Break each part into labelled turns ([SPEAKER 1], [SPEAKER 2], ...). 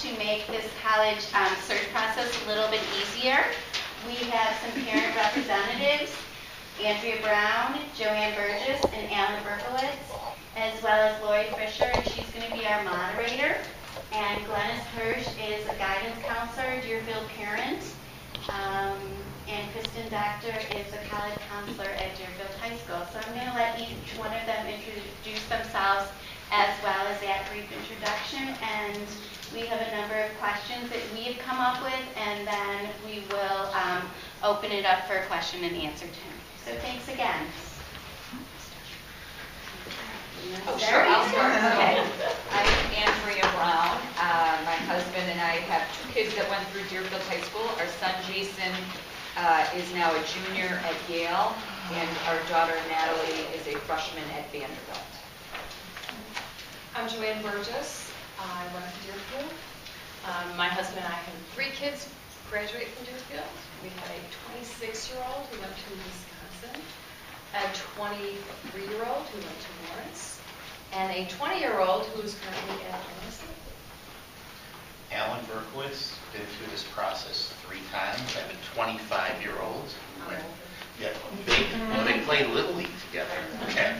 [SPEAKER 1] to make this college search process a little bit easier. We have some parent representatives, Andrea Brown, Joanne Burgess, and Alan Berkowitz, as well as Lori Fisher, and she's going to be our moderator. And Glennis Hirsch is a guidance counselor, Deerfield parent. And Kristen Doctor is a college counselor at Deerfield High School. So I'm going to let each one of them introduce themselves as well as that brief introduction. And we have a number of questions that we've come up with, and then we will open it up for a question and answer time. So thanks again.
[SPEAKER 2] Oh, sure, I'll start.
[SPEAKER 1] Okay.
[SPEAKER 2] I'm Andrea Brown. My husband and I have 2 kids that went through Deerfield High School. Our son, Jason, is now a junior at Yale, and our daughter, Natalie, is a freshman at Vanderbilt.
[SPEAKER 3] I'm Joanne Burgess. I went to Deerfield. My husband and I have 3 kids graduate from Deerfield. We have a 26-year-old who went to Wisconsin, a 23-year-old who went to Lawrence, and a 20-year-old who's currently at Minnesota.
[SPEAKER 4] Alan Berkowitz, been through this process 3 times. I have a 25-year-old who went, they played Little League together. Okay.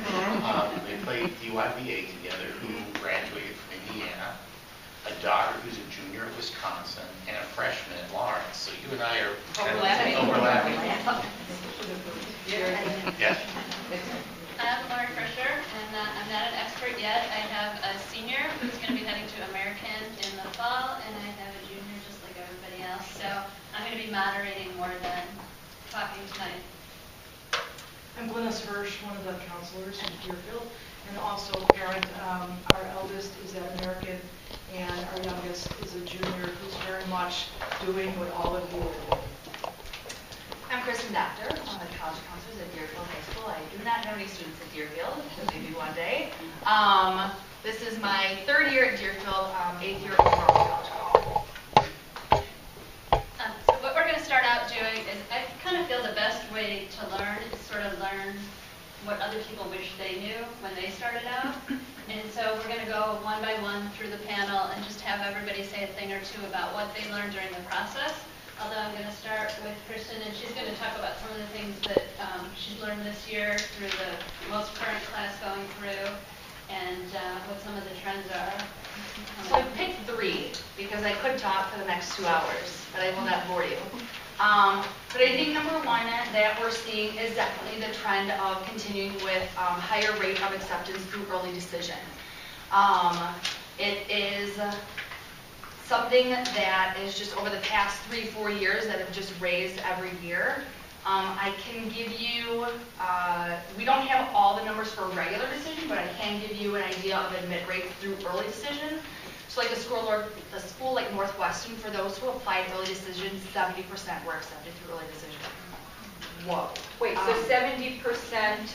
[SPEAKER 4] They played DYVA together, who graduated from Indiana. A daughter who's a junior at Wisconsin, and a freshman at Lawrence. So you and I are overlapping. Yeah.
[SPEAKER 5] I'm Lori Fisher, and I'm not an expert yet. I have a senior who's going to be heading to American in the fall, and I have a junior just like everybody else. So I'm going to be moderating more than talking tonight.
[SPEAKER 6] I'm Glennis Hirsch, one of the counselors in Deerfield, and also a parent. Our eldest is at American, and our youngest is a junior who's very much doing what all of you are doing.
[SPEAKER 7] I'm Kristen Doctor, one of the college counselors at Deerfield High School. I do not know any students at Deerfield, but maybe one day. This is my 3rd year at Deerfield, 8th year overall college.
[SPEAKER 5] So what we're going to start out doing is, I kind of feel the best way to learn is sort of learn what other people wish they knew when they started out. And so we're going to go one by one through the panel and just have everybody say a thing or two about what they learned during the process. Although I'm going to start with Kristen, and she's going to talk about some of the things that she's learned this year through the most current class going through, and what some of the trends are.
[SPEAKER 7] So I picked 3 because I could talk for the next 2 hours, but I will not bore you. But I think number 1 that we're seeing is definitely the trend of continuing with higher rate of acceptance through early decision. It is something that is just over the past 3-4 years that have just raised every year. I can give you, we don't have all the numbers for regular decision, but I can give you an idea of admit rates through early decision. So like a school like Northwestern, for those who applied early decision, 70% were accepted through early decision.
[SPEAKER 2] Whoa. Wait, so 70%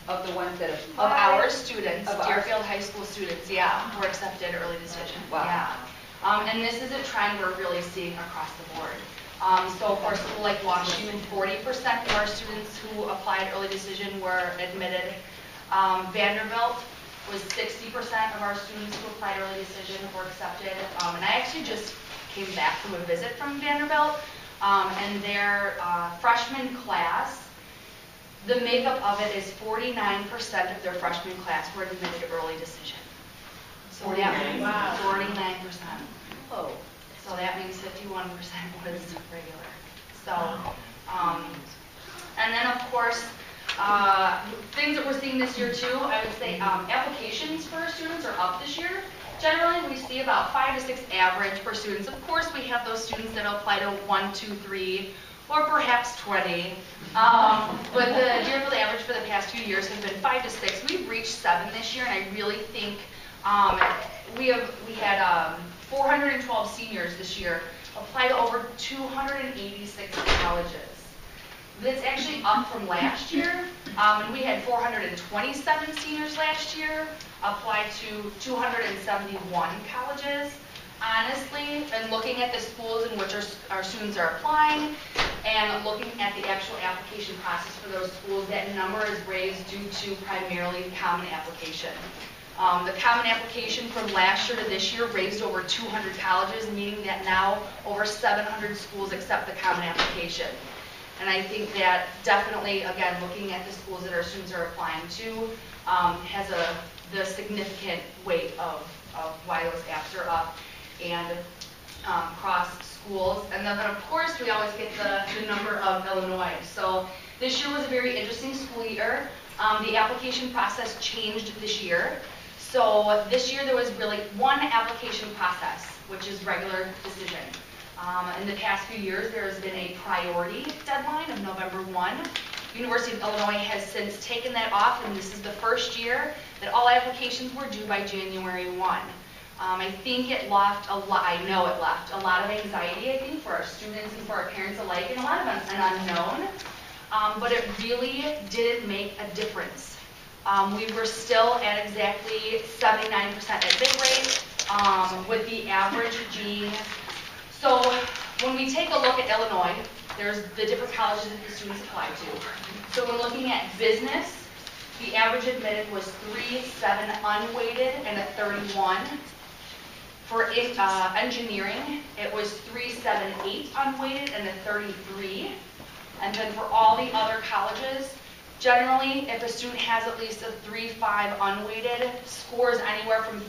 [SPEAKER 2] of the ones that
[SPEAKER 7] of our students,
[SPEAKER 2] of
[SPEAKER 7] Deerfield High School students, yeah, were accepted early decision.
[SPEAKER 2] Wow.
[SPEAKER 7] Yeah. And this is a trend we're really seeing across the board. So for a school like Washington, 40% of our students who applied early decision were admitted. Vanderbilt was 60% of our students who applied early decision were accepted. And I actually just came back from a visit from Vanderbilt, and their freshman class, the makeup of it is 49% of their freshman class were admitted early decision. So that means 49%.
[SPEAKER 2] Oh.
[SPEAKER 7] So that means 51% was regular. So, and then of course, things that we're seeing this year too, I would say applications for our students are up this year. Generally, we see about 5 to 6 average per students. Of course, we have those students that apply to 1, 2, 3, or perhaps 20. But the Deerfield average for the past few years has been 5 to 6. We've reached 7 this year, and I really think we had 412 seniors this year apply to over 286 colleges. That's actually up from last year, and we had 427 seniors last year apply to 271 colleges. Honestly, and looking at the schools in which our students are applying and looking at the actual application process for those schools, that number is raised due to primarily common application. The common application from last year to this year raised over 200 colleges, meaning that now over 700 schools accept the common application. And I think that definitely, again, looking at the schools that our students are applying to, has the significant weight of why those apps are up and across schools. And then, of course, we always get the number of Illinois. So this year was a very interesting school year. The application process changed this year. So this year there was really one application process, which is regular decision. In the past few years, there has been a priority deadline of November 1. University of Illinois has since taken that off, and this is the first year that all applications were due by January 1. I think it left a lot, I know it left a lot of anxiety, I think, for our students and for our parents alike, and a lot of an unknown. But it really didn't make a difference. We were still at exactly 79% at bid rate, with the average being. So when we take a look at Illinois, there's the different colleges that the students apply to. So when looking at business, the average admitted was 3.7 unweighted and a 31. For engineering, it was 3.78 unweighted and a 33. And then for all the other colleges, generally, if a student has at least a 3.5 unweighted, scores anywhere from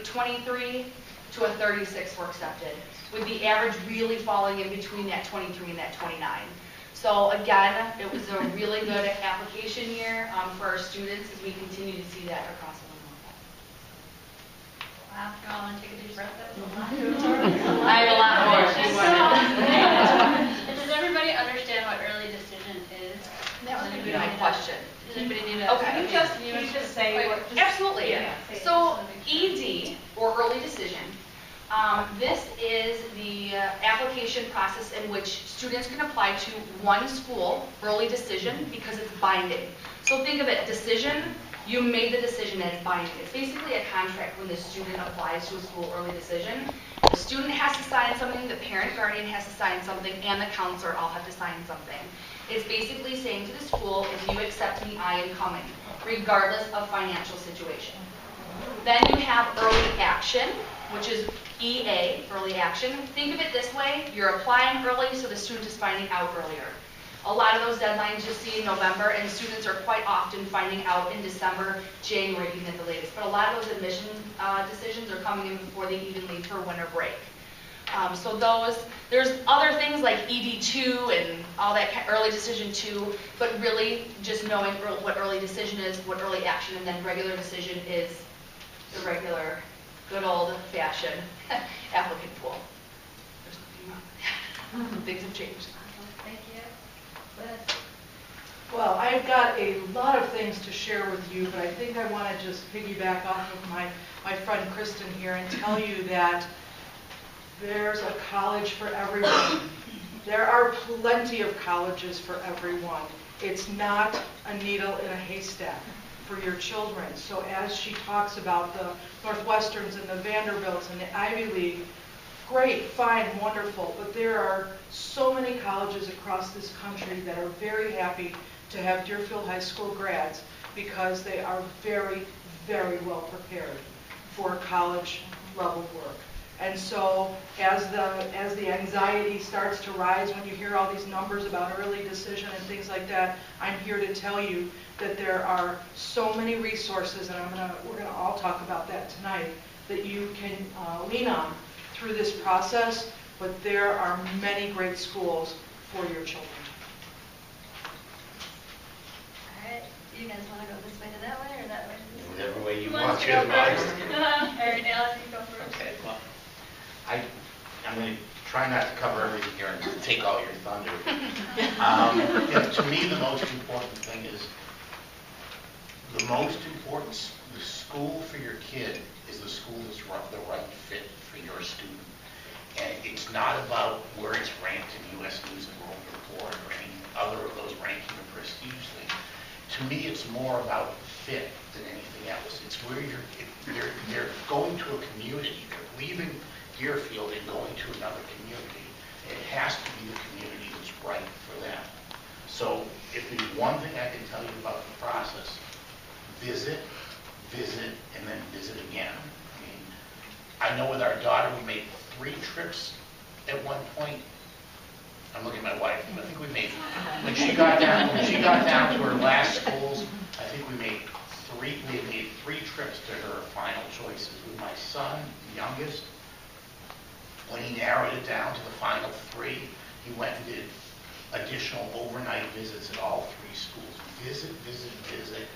[SPEAKER 7] 23 to a 36 were accepted, with the average really falling in between that 23 and that 29. So again, it was a really good application year for our students as we continue to see that across Illinois.
[SPEAKER 5] Wow, you all want to take a deep breath?
[SPEAKER 7] I have a lot more if you want.
[SPEAKER 5] Does everybody understand what early decision is?
[SPEAKER 7] That was my question.
[SPEAKER 5] Does anybody need to?
[SPEAKER 7] Okay.
[SPEAKER 6] Can you just say what?
[SPEAKER 7] Absolutely.
[SPEAKER 6] Yeah.
[SPEAKER 7] So ED, or early decision, this is the application process in which students can apply to one school, early decision, because it's binding. So think of it, decision, you made the decision and it's binding. It's basically a contract when the student applies to a school early decision. The student has to sign something, the parent guardian has to sign something, and the counselor all have to sign something. It's basically saying to the school, if you accept me, I am coming, regardless of financial situation. Then you have early action, which is EA, early action. Think of it this way, you're applying early so the student is finding out earlier. A lot of those deadlines you see in November, and students are quite often finding out in December, January even at the latest. But a lot of those admission decisions are coming in before they even leave for winter break. So there's other things like ED2 and all that early decision 2, but really just knowing what early decision is, what early action, and then regular decision is the regular, good old-fashioned applicant pool. Things have changed.
[SPEAKER 5] Thank you.
[SPEAKER 6] Well, I've got a lot of things to share with you, but I think I want to just piggyback off of my friend Kristen here and tell you that there's a college for everyone. There are plenty of colleges for everyone. It's not a needle in a haystack for your children. So as she talks about the Northwesterns and the Vanderbilts and the Ivy League, great, fine, wonderful, but there are so many colleges across this country that are very happy to have Deerfield High School grads because they are very, very well prepared for college level work. And so as the anxiety starts to rise when you hear all these numbers about early decision and things like that, I'm here to tell you that there are so many resources, and we're gonna all talk about that tonight, that you can lean on through this process, but there are many great schools for your children.
[SPEAKER 5] All right, you guys want to go this way to that way or that way?
[SPEAKER 4] Whatever way you
[SPEAKER 5] Who
[SPEAKER 4] want
[SPEAKER 5] wants
[SPEAKER 4] to.
[SPEAKER 5] to go first? All right, Alan, you go first.
[SPEAKER 4] Okay, well, I'm going to try not to cover everything here and take all your thunder. To me, the most important thing is the school for your kid is the school that's the right fit for your student. And it's not about where it's ranked in U.S. News and World Report or any other of those ranking or prestige things. To me, it's more about fit than anything else. It's where they're going to a community. They're leaving Deerfield and going to another community. It has to be the community that's right for them. So if there's one thing I can tell you about the process, visit, visit, and then visit again. I mean, I know with our daughter, we made 3 trips at one point. I'm looking at my wife. I think we made, when she got down to her last schools, I think we made 3 trips to her final choices. With my son, the youngest, when he narrowed it down to the final 3, he went and did additional overnight visits at all 3 schools. Visit, visit, visit.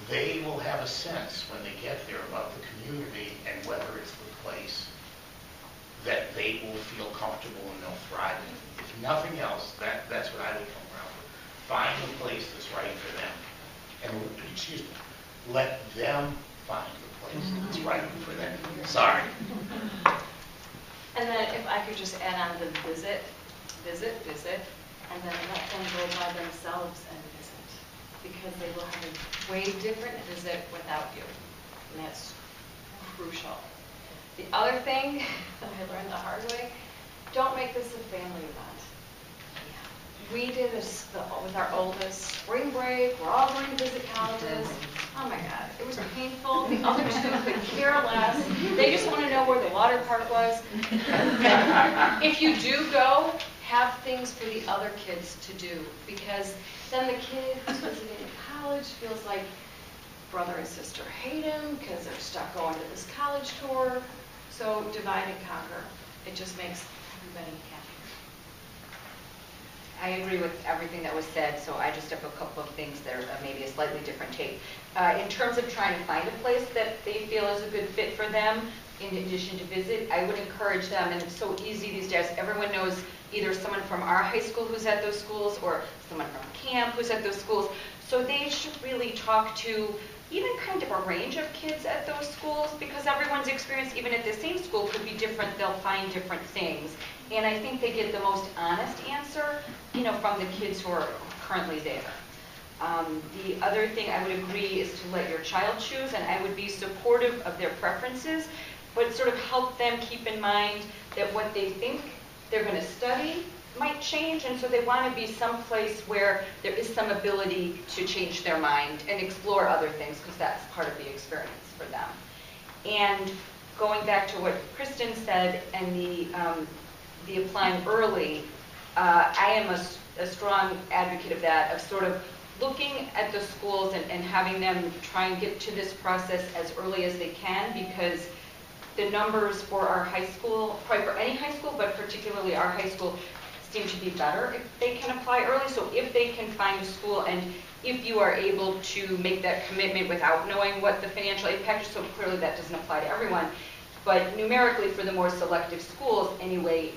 [SPEAKER 4] They will have a sense when they get there about the community and whether it's the place that they will feel comfortable and they'll thrive in. If nothing else, that's what I would come around with. Find a place that's right for them. And, let them find the place that's right for them. Sorry.
[SPEAKER 7] And then if I could just add on the visit, and then let them go by themselves and visit, because they will have a way different visit without you, and that's crucial. The other thing that I learned the hard way, don't make this a family event. We did this with our oldest, spring break, we're all going to visit colleges. Oh my God, it was painful. The other 2 could care less. They just want to know where the water park was. If you do go, have things for the other kids to do, because then the kid who's visiting college feels like brother and sister hate him because they're stuck going to this college tour. So divide and conquer. It just makes everybody happier.
[SPEAKER 2] I agree with everything that was said, so I just have a couple of things that are maybe a slightly different take. In terms of trying to find a place that they feel is a good fit for them, in addition to visit, I would encourage them, and it's so easy these days, everyone knows either someone from our high school who's at those schools or someone from camp who's at those schools, so they should really talk to even kind of a range of kids at those schools, because everyone's experience, even at the same school, could be different. They'll find different things. And I think they get the most honest answer, from the kids who are currently there. The other thing I would agree is to let your child choose, and I would be supportive of their preferences, but sort of help them keep in mind that what they think they're going to study might change, and so they want to be someplace where there is some ability to change their mind and explore other things, because that's part of the experience for them. And going back to what Kristen said and the applying early, I am a strong advocate of that, of sort of looking at the schools and having them try and get to this process as early as they can, because the numbers for our high school, probably for any high school, but particularly our high school, seem to be better if they can apply early. So if they can find a school, and if you are able to make that commitment without knowing what the financial impact is, so clearly that doesn't apply to everyone, but numerically for the more selective schools anyway,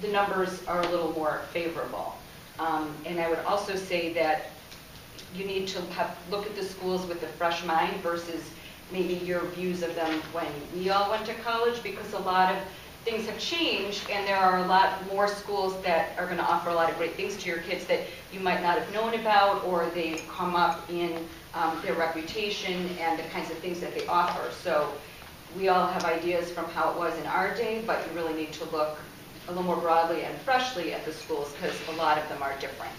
[SPEAKER 2] the numbers are a little more favorable. And I would also say that you need to look at the schools with a fresh mind versus maybe your views of them when we all went to college, because a lot of things have changed, and there are a lot more schools that are going to offer a lot of great things to your kids that you might not have known about, or they've come up in their reputation and the kinds of things that they offer. So we all have ideas from how it was in our day, but you really need to look a little more broadly and freshly at the schools, because a lot of them are different.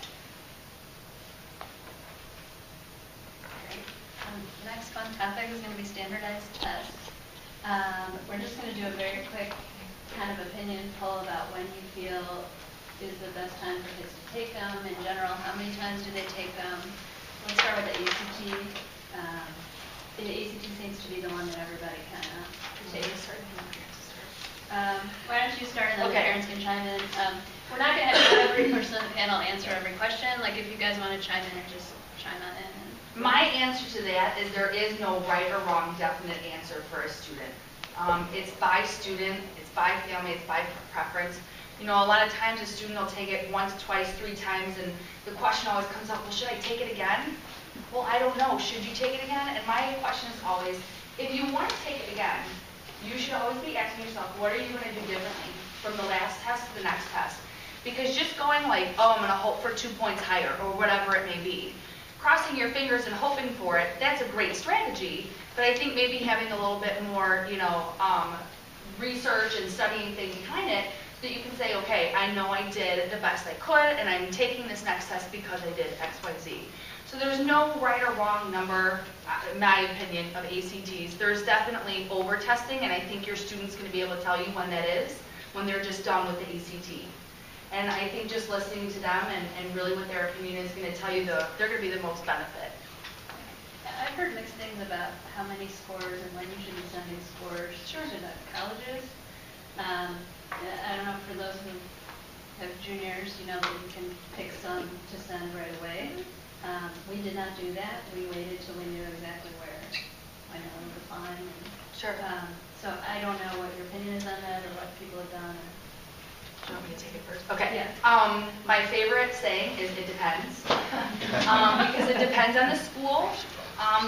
[SPEAKER 5] The next fun topic is going to be standardized tests. We're just going to do a very quick kind of opinion poll about when you feel is the best time for kids to take them. In general, how many times do they take them? Let's start with the ACT. The ACT seems to be the one that everybody kind of takes. Why don't you start, and then the parents can chime in. We're not going to have every person on the panel answer every question. Like, if you guys want to chime in, or just chime on in.
[SPEAKER 8] My answer to that is there is no right or wrong definite answer for a student. It's by student, it's by family, it's by preference. A lot of times a student will take it once, twice, 3 times, and the question always comes up, well, should I take it again? Well, I don't know. Should you take it again? And my question is always, if you want to take it again, you should always be asking yourself, what are you going to do differently from the last test to the next test? Because just going like, oh, I'm going to hope for 2 points higher, or whatever it may be, crossing your fingers and hoping for it, that's a great strategy, but I think maybe having a little bit more, research and studying things behind it, so that you can say, okay, I know I did the best I could, and I'm taking this next test because I did X, Y, Z. So there's no right or wrong number, in my opinion, of ACTs. There's definitely over-testing, and I think your student's going to be able to tell you when that is, when they're just done with the ACT. And I think just listening to them and really what their opinion is going to tell you, they're going to be the most benefit.
[SPEAKER 5] I've heard mixed things about how many scores and when you should be sending scores to the colleges. I don't know, for those who have juniors, you know that you can pick some to send right away. We did not do that. We waited till we knew exactly where, when it was defined.
[SPEAKER 8] Sure.
[SPEAKER 5] So I don't know what your opinion is on that or what people have done.
[SPEAKER 8] Do you want me to take it first? Okay.
[SPEAKER 5] Yeah.
[SPEAKER 8] My favorite saying is it depends. Because it depends on the school.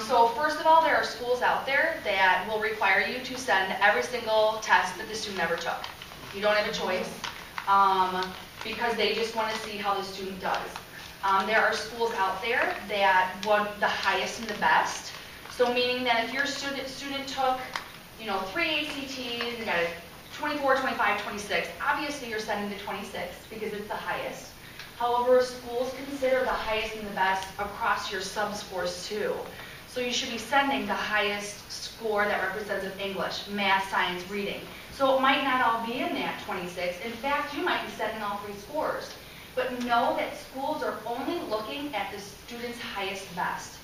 [SPEAKER 8] So first of all, there are schools out there that will require you to send every single test that the student ever took. You don't have a choice because they just want to see how the student does. There are schools out there that want the highest and the best. So meaning that if your student took, 3 ACTs and got a 24, 25, 26, obviously you're sending the 26 because it's the highest. However, schools consider the highest and the best across your sub-scores too. So you should be sending the highest score that represents of English, math, science, reading. So it might not all be in that 26. In fact, you might be sending all 3 scores. But know that schools are only looking at the student's highest best.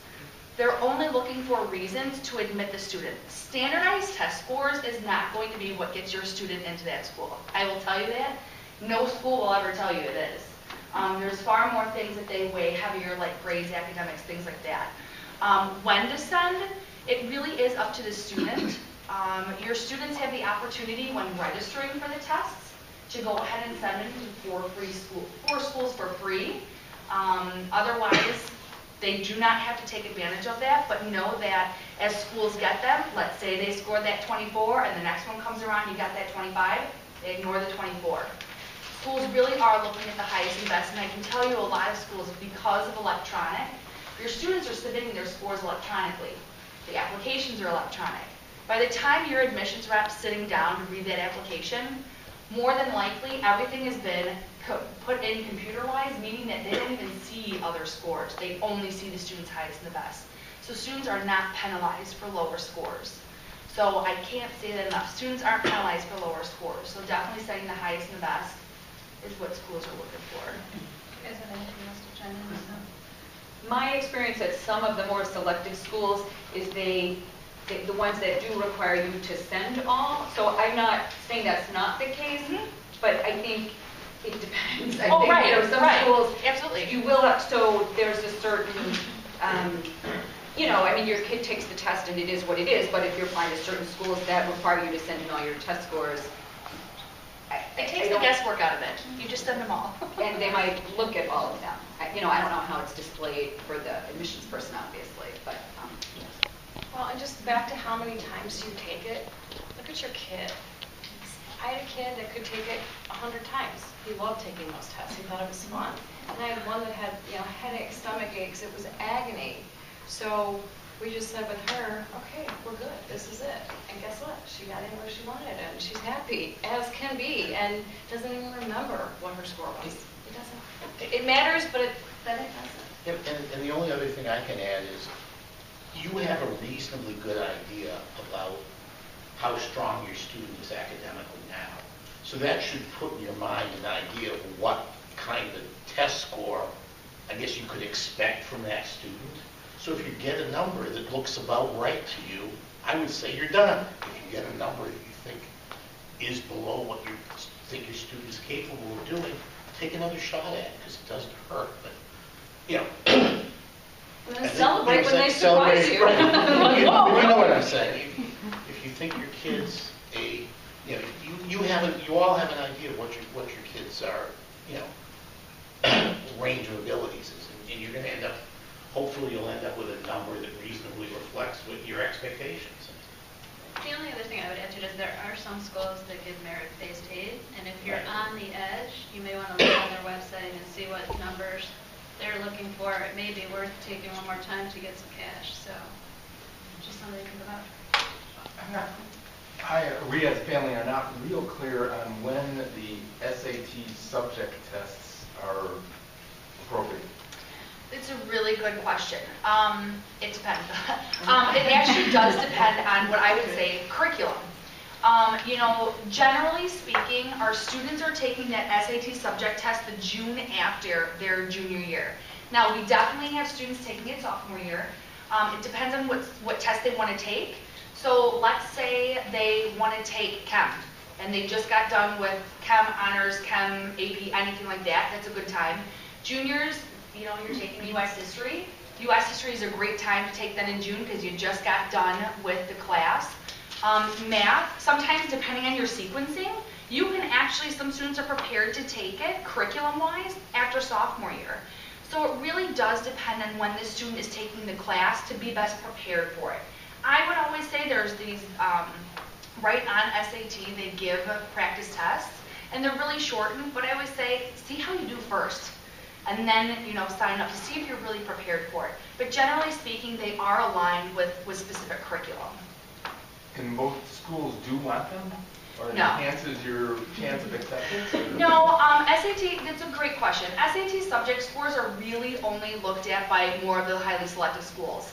[SPEAKER 8] They're only looking for reasons to admit the student. Standardized test scores is not going to be what gets your student into that school. I will tell you that. No school will ever tell you it is. There's far more things that they weigh heavier, like grades, academics, things like that. When to send, it really is up to the student. Your students have the opportunity when registering for the tests to go ahead and send them to 4 schools for free. Otherwise, they do not have to take advantage of that, but know that as schools get them, let's say they scored that 24 and the next one comes around, you got that 25, they ignore the 24. Schools really are looking at the highest and best, and I can tell you a lot of schools, because of electronic, your students are submitting their scores electronically. The applications are electronic. By the time your admissions rep's sitting down to read that application, more than likely everything has been put in computer-wise, meaning that they don't even see other scores. They only see the student's highest and the best. So students are not penalized for lower scores. So I can't say that enough. Students aren't penalized for lower scores. So definitely setting the highest and the best is what schools are looking for.
[SPEAKER 5] You guys have anything else to chime in with?
[SPEAKER 2] My experience at some of the more selective schools is the ones that do require you to send all. So I'm not saying that's not the case, but I think it depends. I think there are some schools,
[SPEAKER 8] Absolutely.
[SPEAKER 2] you will have, so there's a certain, your kid takes the test and it is what it is, but if you're applying to certain schools that require you to send in all your test scores,
[SPEAKER 8] It takes the guesswork out of it. You just send them all.
[SPEAKER 2] and they might look at all of them. I don't know how it's displayed for the admissions person, obviously, but.
[SPEAKER 3] Well, and just back to how many times you take it, look at your kid. I had a kid that could take it 100 times. He loved taking those tests. He thought it was fun. And I had one that had, headache, stomach aches. It was agony. So we just said with her, okay, we're good. This is it. And guess what? She got in where she wanted, and she's happy as can be, and doesn't even remember what her score was. It doesn't. It matters, but it doesn't.
[SPEAKER 4] And the only other thing I can add is you have a reasonably good idea about how strong your student is academically now. So that should put in your mind an idea of what kind of test score I guess you could expect from that student. So if you get a number that looks about right to you, I would say you're done. If you get a number that you think is below what you think your student is capable of doing, take another shot at it because it doesn't hurt. But,
[SPEAKER 2] And then celebrate when they surprise you.
[SPEAKER 4] Right. You know what I'm saying. If you think your kid's you all have an idea of what your kids are, range of abilities is, and you're going to end up. Hopefully, you'll end up with a number that reasonably reflects what your expectations.
[SPEAKER 5] The only other thing I would add to it is there are some schools that give merit-based aid, and if you're on the edge, you may want to look on their website and see what numbers they're looking for. It may be worth taking one more time to get some cash, so just something to think about.
[SPEAKER 9] We as a family are not real clear on when the SAT subject tests are appropriate.
[SPEAKER 8] It's a really good question. It depends. It actually does depend on what I would say curriculum. Generally speaking, our students are taking that SAT subject test the June after their junior year. Now, we definitely have students taking it sophomore year. It depends on what test they want to take. So let's say they want to take chem, and they just got done with chem, honors, chem, AP, anything like that. That's a good time. Juniors, you're taking U.S. history. U.S. history is a great time to take that in June because you just got done with the class. Math, sometimes depending on your sequencing, you can actually, some students are prepared to take it curriculum-wise after sophomore year. So it really does depend on when the student is taking the class to be best prepared for it. I would always say there's these, right on SAT, they give practice tests, and they're really shortened, but I always say, see how you do first, and then, sign up to see if you're really prepared for it. But generally speaking, they are aligned with specific curriculum.
[SPEAKER 9] And most schools do want them? Or it
[SPEAKER 8] No.
[SPEAKER 9] enhances your chance of acceptance? Or?
[SPEAKER 8] No, SAT, that's a great question. SAT subject scores are really only looked at by more of the highly selective schools.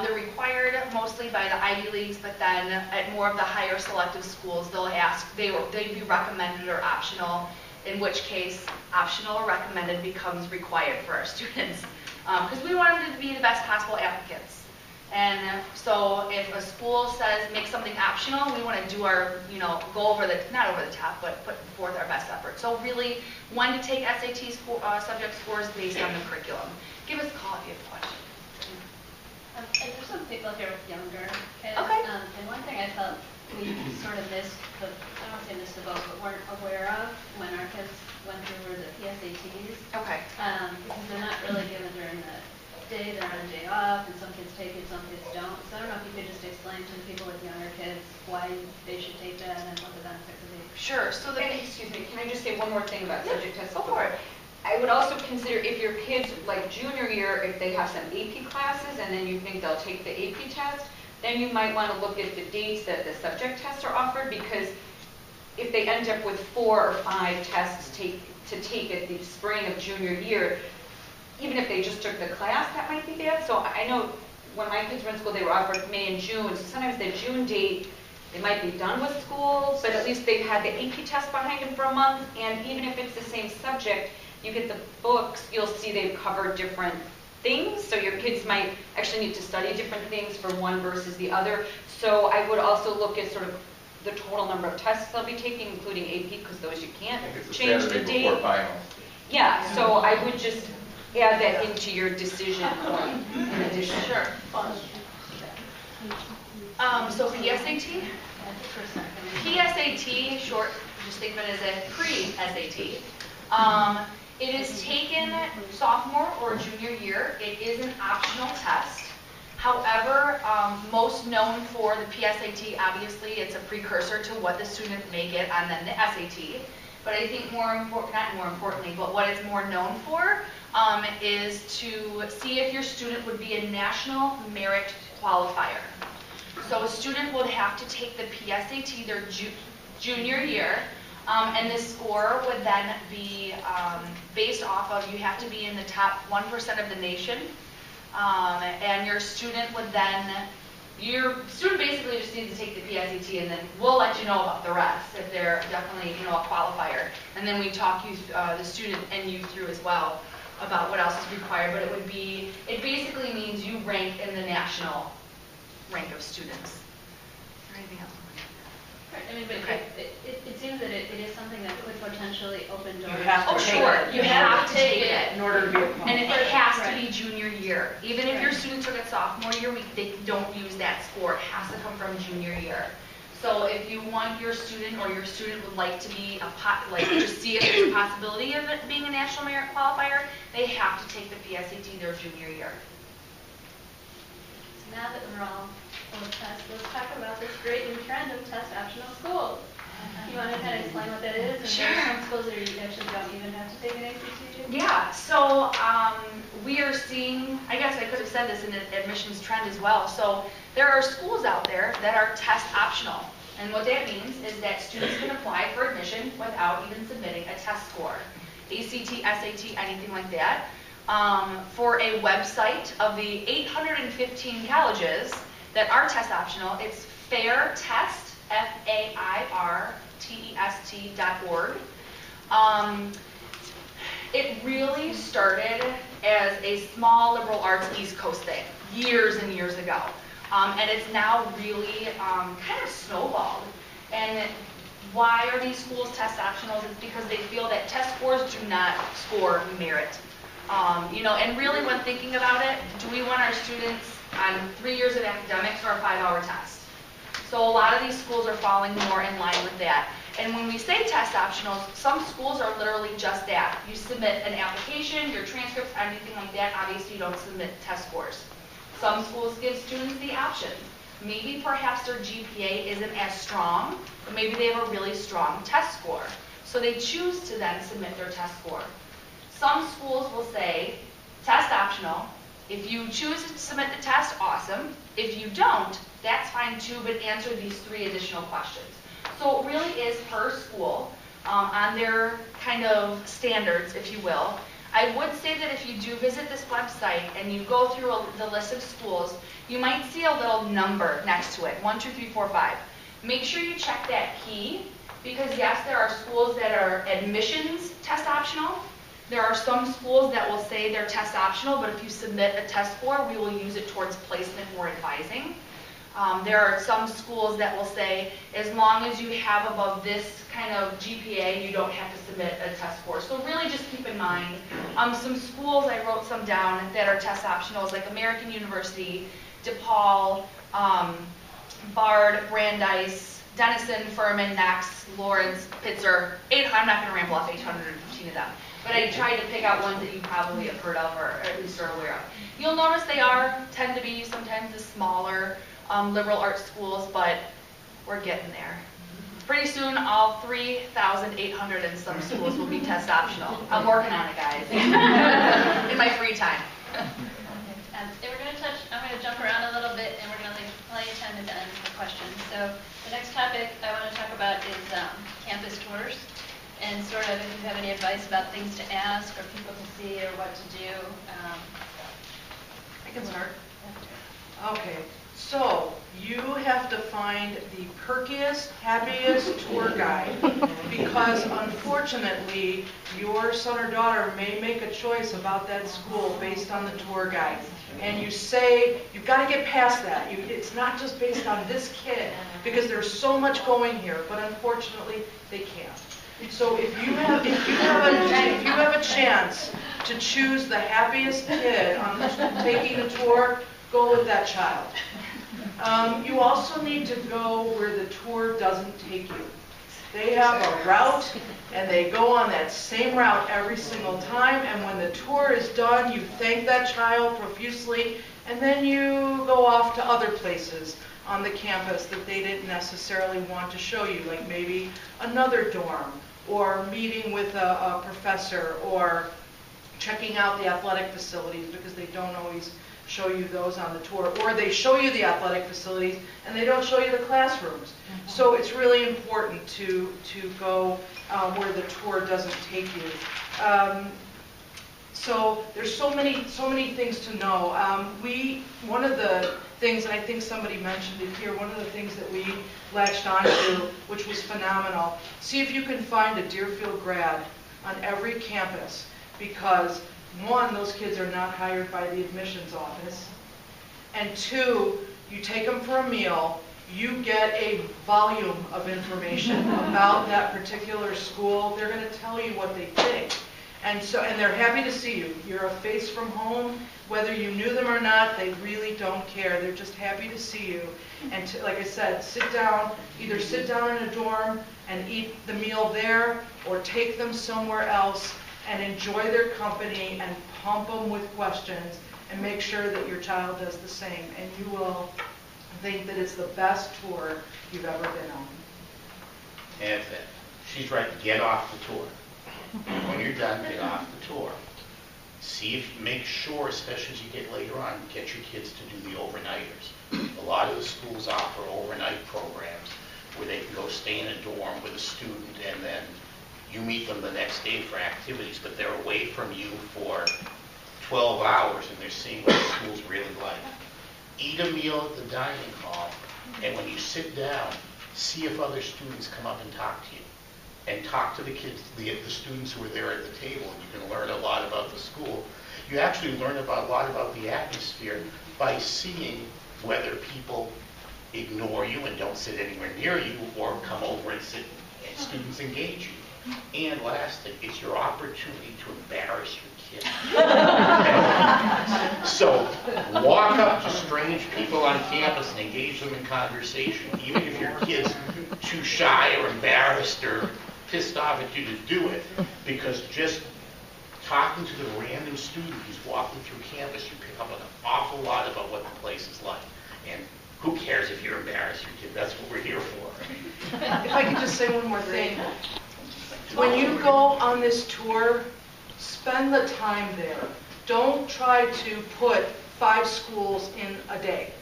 [SPEAKER 8] They're required mostly by the Ivy Leagues, but then at more of the higher selective schools, they'll ask, they'd be recommended or optional, in which case optional or recommended becomes required for our students. Because we want them to be the best possible applicants. And so if a school says make something optional, we want to do our, go over the, not over the top, but put forth our best effort. So really, when to take SAT subject scores based on the curriculum. Give us a call if you have a question.
[SPEAKER 5] And there's some people here with younger kids.
[SPEAKER 8] Okay.
[SPEAKER 5] And one thing I felt we sort of missed, I don't want to say missed the boat, but weren't aware of when our kids went through were the PSATs.
[SPEAKER 8] Okay.
[SPEAKER 5] Because they're not really given during the day, they're on a day off, and some kids take it, some kids don't. So I don't know if you could just explain to the people with younger kids why they should take that and what the benefits would be.
[SPEAKER 8] Sure. So
[SPEAKER 2] Excuse me, can I just say one more thing about subject tests?
[SPEAKER 8] Go for it.
[SPEAKER 2] I would also consider if your kids, like junior year, if they have some AP classes and then you think they'll take the AP test, then you might want to look at the dates that the subject tests are offered, because if they end up with 4 or 5 tests to take at the spring of junior year, even if they just took the class, that might be bad. So I know when my kids were in school, they were offered May and June. So sometimes the June date, they might be done with school, but at least they've had the AP test behind them for a month. And even if it's the same subject, you get the books, you'll see they've covered different things. So your kids might actually need to study different things for one versus the other. So I would also look at sort of the total number of tests they'll be taking, including AP, because those you can't change the date.
[SPEAKER 9] Before finals.
[SPEAKER 2] Yeah, so I would just add that into your decision in addition.
[SPEAKER 8] Sure. So PSAT? PSAT, short, just think of it as a pre-SAT. It is taken sophomore or junior year. It is an optional test. However, most known for the PSAT, obviously, it's a precursor to what the student may get on then the SAT. But I think not more importantly, but what it's more known for is to see if your student would be a national merit qualifier. So a student would have to take the PSAT their junior year, and the score would then be based off of, you have to be in the top 1% of the nation, and your student would then, your student basically just needs to take the PSAT, and then we'll let you know about the rest if they're definitely, a qualifier. And then we talk you, the student and you through as well about what else is required. But it basically means you rank in the national rank of students. Is there anything else?
[SPEAKER 5] Right, I mean, but
[SPEAKER 8] Okay.
[SPEAKER 5] it seems that it is something that could potentially open doors.
[SPEAKER 8] Oh, sure. You have to take it.
[SPEAKER 2] in order to be a qualifier.
[SPEAKER 8] And it has to be junior year. Even if your student took it sophomore year, they don't use that score. It has to come from junior year. So if you want your student or your student would like to be just see if there's a possibility of it being a national merit qualifier, they have to take the PSAT their junior year.
[SPEAKER 5] So now that we're all full of tests, let's talk about this great new trend of test optional schools. You want to kind of explain what that is? And
[SPEAKER 8] Sure.
[SPEAKER 5] there are some schools that you actually don't even have to take an ACT?
[SPEAKER 8] Yeah, so we are seeing, I guess I could have said this in the admissions trend as well. So there are schools out there that are test optional. And what that means is that students can apply for admission without even submitting a test score. ACT, SAT, anything like that. for a website of the 815 colleges that are test optional. It's fairtest, FAIRTEST.org. It really started as a small liberal arts East Coast thing years and years ago. And it's now really kind of snowballed. And why are these schools test optional? It's because they feel that test scores do not score merit. And really when thinking about it, do we want our students on 3 years of academics or a 5-hour test? So a lot of these schools are falling more in line with that. And when we say test optional, some schools are literally just that. You submit an application, your transcripts, anything like that. Obviously, you don't submit test scores. Some schools give students the option. Maybe perhaps their GPA isn't as strong, but maybe they have a really strong test score. So they choose to then submit their test score. Some schools will say, test optional. If you choose to submit the test, awesome. If you don't, that's fine too, but answer these 3 additional questions. So it really is per school on their kind of standards, if you will. I would say that if you do visit this website and you go through the list of schools, you might see a little number next to it, 1, 2, 3, 4, 5. Make sure you check that key, because yes, there are schools that are admissions test optional. There are some schools that will say they're test optional, but if you submit a test score, we will use it towards placement or advising. There are some schools that will say, as long as you have above this kind of GPA, you don't have to submit a test score. So really just keep in mind, some schools, I wrote some down that are test optionals, like American University, DePaul, Bard, Brandeis, Denison, Furman, Knox, Lawrence, Pitzer. I'm not going to ramble off 815 of them. But I tried to pick out ones that you probably have heard of or at least are aware of. You'll notice they tend to be sometimes the smaller liberal arts schools, but we're getting there. Pretty soon, all 3,800 and some schools will be test optional. I'm working on it, guys, in my free time.
[SPEAKER 5] And I'm going to jump around a little bit, and we're going to leave plenty of time at the end for questions. So the next topic I want to talk about is campus tours, and sort of if you have any advice about things to ask or people to see or what to do.
[SPEAKER 6] I can start. Okay, so you have to find the perkiest, happiest tour guide, because unfortunately, your son or daughter may make a choice about that school based on the tour guide. And you say, you've got to get past that. It's not just based on this kid, because there's so much going here, but unfortunately, they can't. So if you have a chance to choose the happiest kid on taking the tour, go with that child. You also need to go where the tour doesn't take you. They have a route, and they go on that same route every single time, and when the tour is done, you thank that child profusely, and then you go off to other places on the campus that they didn't necessarily want to show you, like maybe another dorm, or meeting with a professor, or checking out the athletic facilities, because they don't always show you those on the tour, or they show you the athletic facilities and they don't show you the classrooms. So it's really important to go where the tour doesn't take you. So there's so many things to know. One of the things, and I think somebody mentioned it here, one of the things that we latched onto, which was phenomenal, see if you can find a Deerfield grad on every campus, because 1, those kids are not hired by the admissions office, and 2, you take them for a meal, you get a volume of information about that particular school. They're going to tell you what they think. And they're happy to see you. You're a face from home. Whether you knew them or not, they really don't care. They're just happy to see you. And like I said, either sit down in a dorm and eat the meal there, or take them somewhere else and enjoy their company and pump them with questions, and make sure that your child does the same. And you will think that it's the best tour you've ever been on.
[SPEAKER 4] And she's right, get off the tour. When you're done, get off the tour. Make sure, especially as you get later on, get your kids to do the overnighters. A lot of the schools offer overnight programs where they can go stay in a dorm with a student, and then you meet them the next day for activities, but they're away from you for 12 hours and they're seeing what the school's really like. Eat a meal at the dining hall, and when you sit down, see if other students come up and talk to you. And talk to the kids, the students who are there at the table, and you can learn a lot about the school. You actually learn a lot about the atmosphere by seeing whether people ignore you and don't sit anywhere near you, or come over and sit and students engage you. And lastly, it's your opportunity to embarrass your kids. So walk up to strange people on campus and engage them in conversation, even if your kid's too shy or embarrassed or pissed off at you to do it, because just talking to the random student who's walking through campus, you pick up an awful lot about what the place is like. And who cares if you're embarrassed your kid? That's what we're here for.
[SPEAKER 6] If I could just say one more thing. When you go on this tour, spend the time there. Don't try to put 5 schools in a day,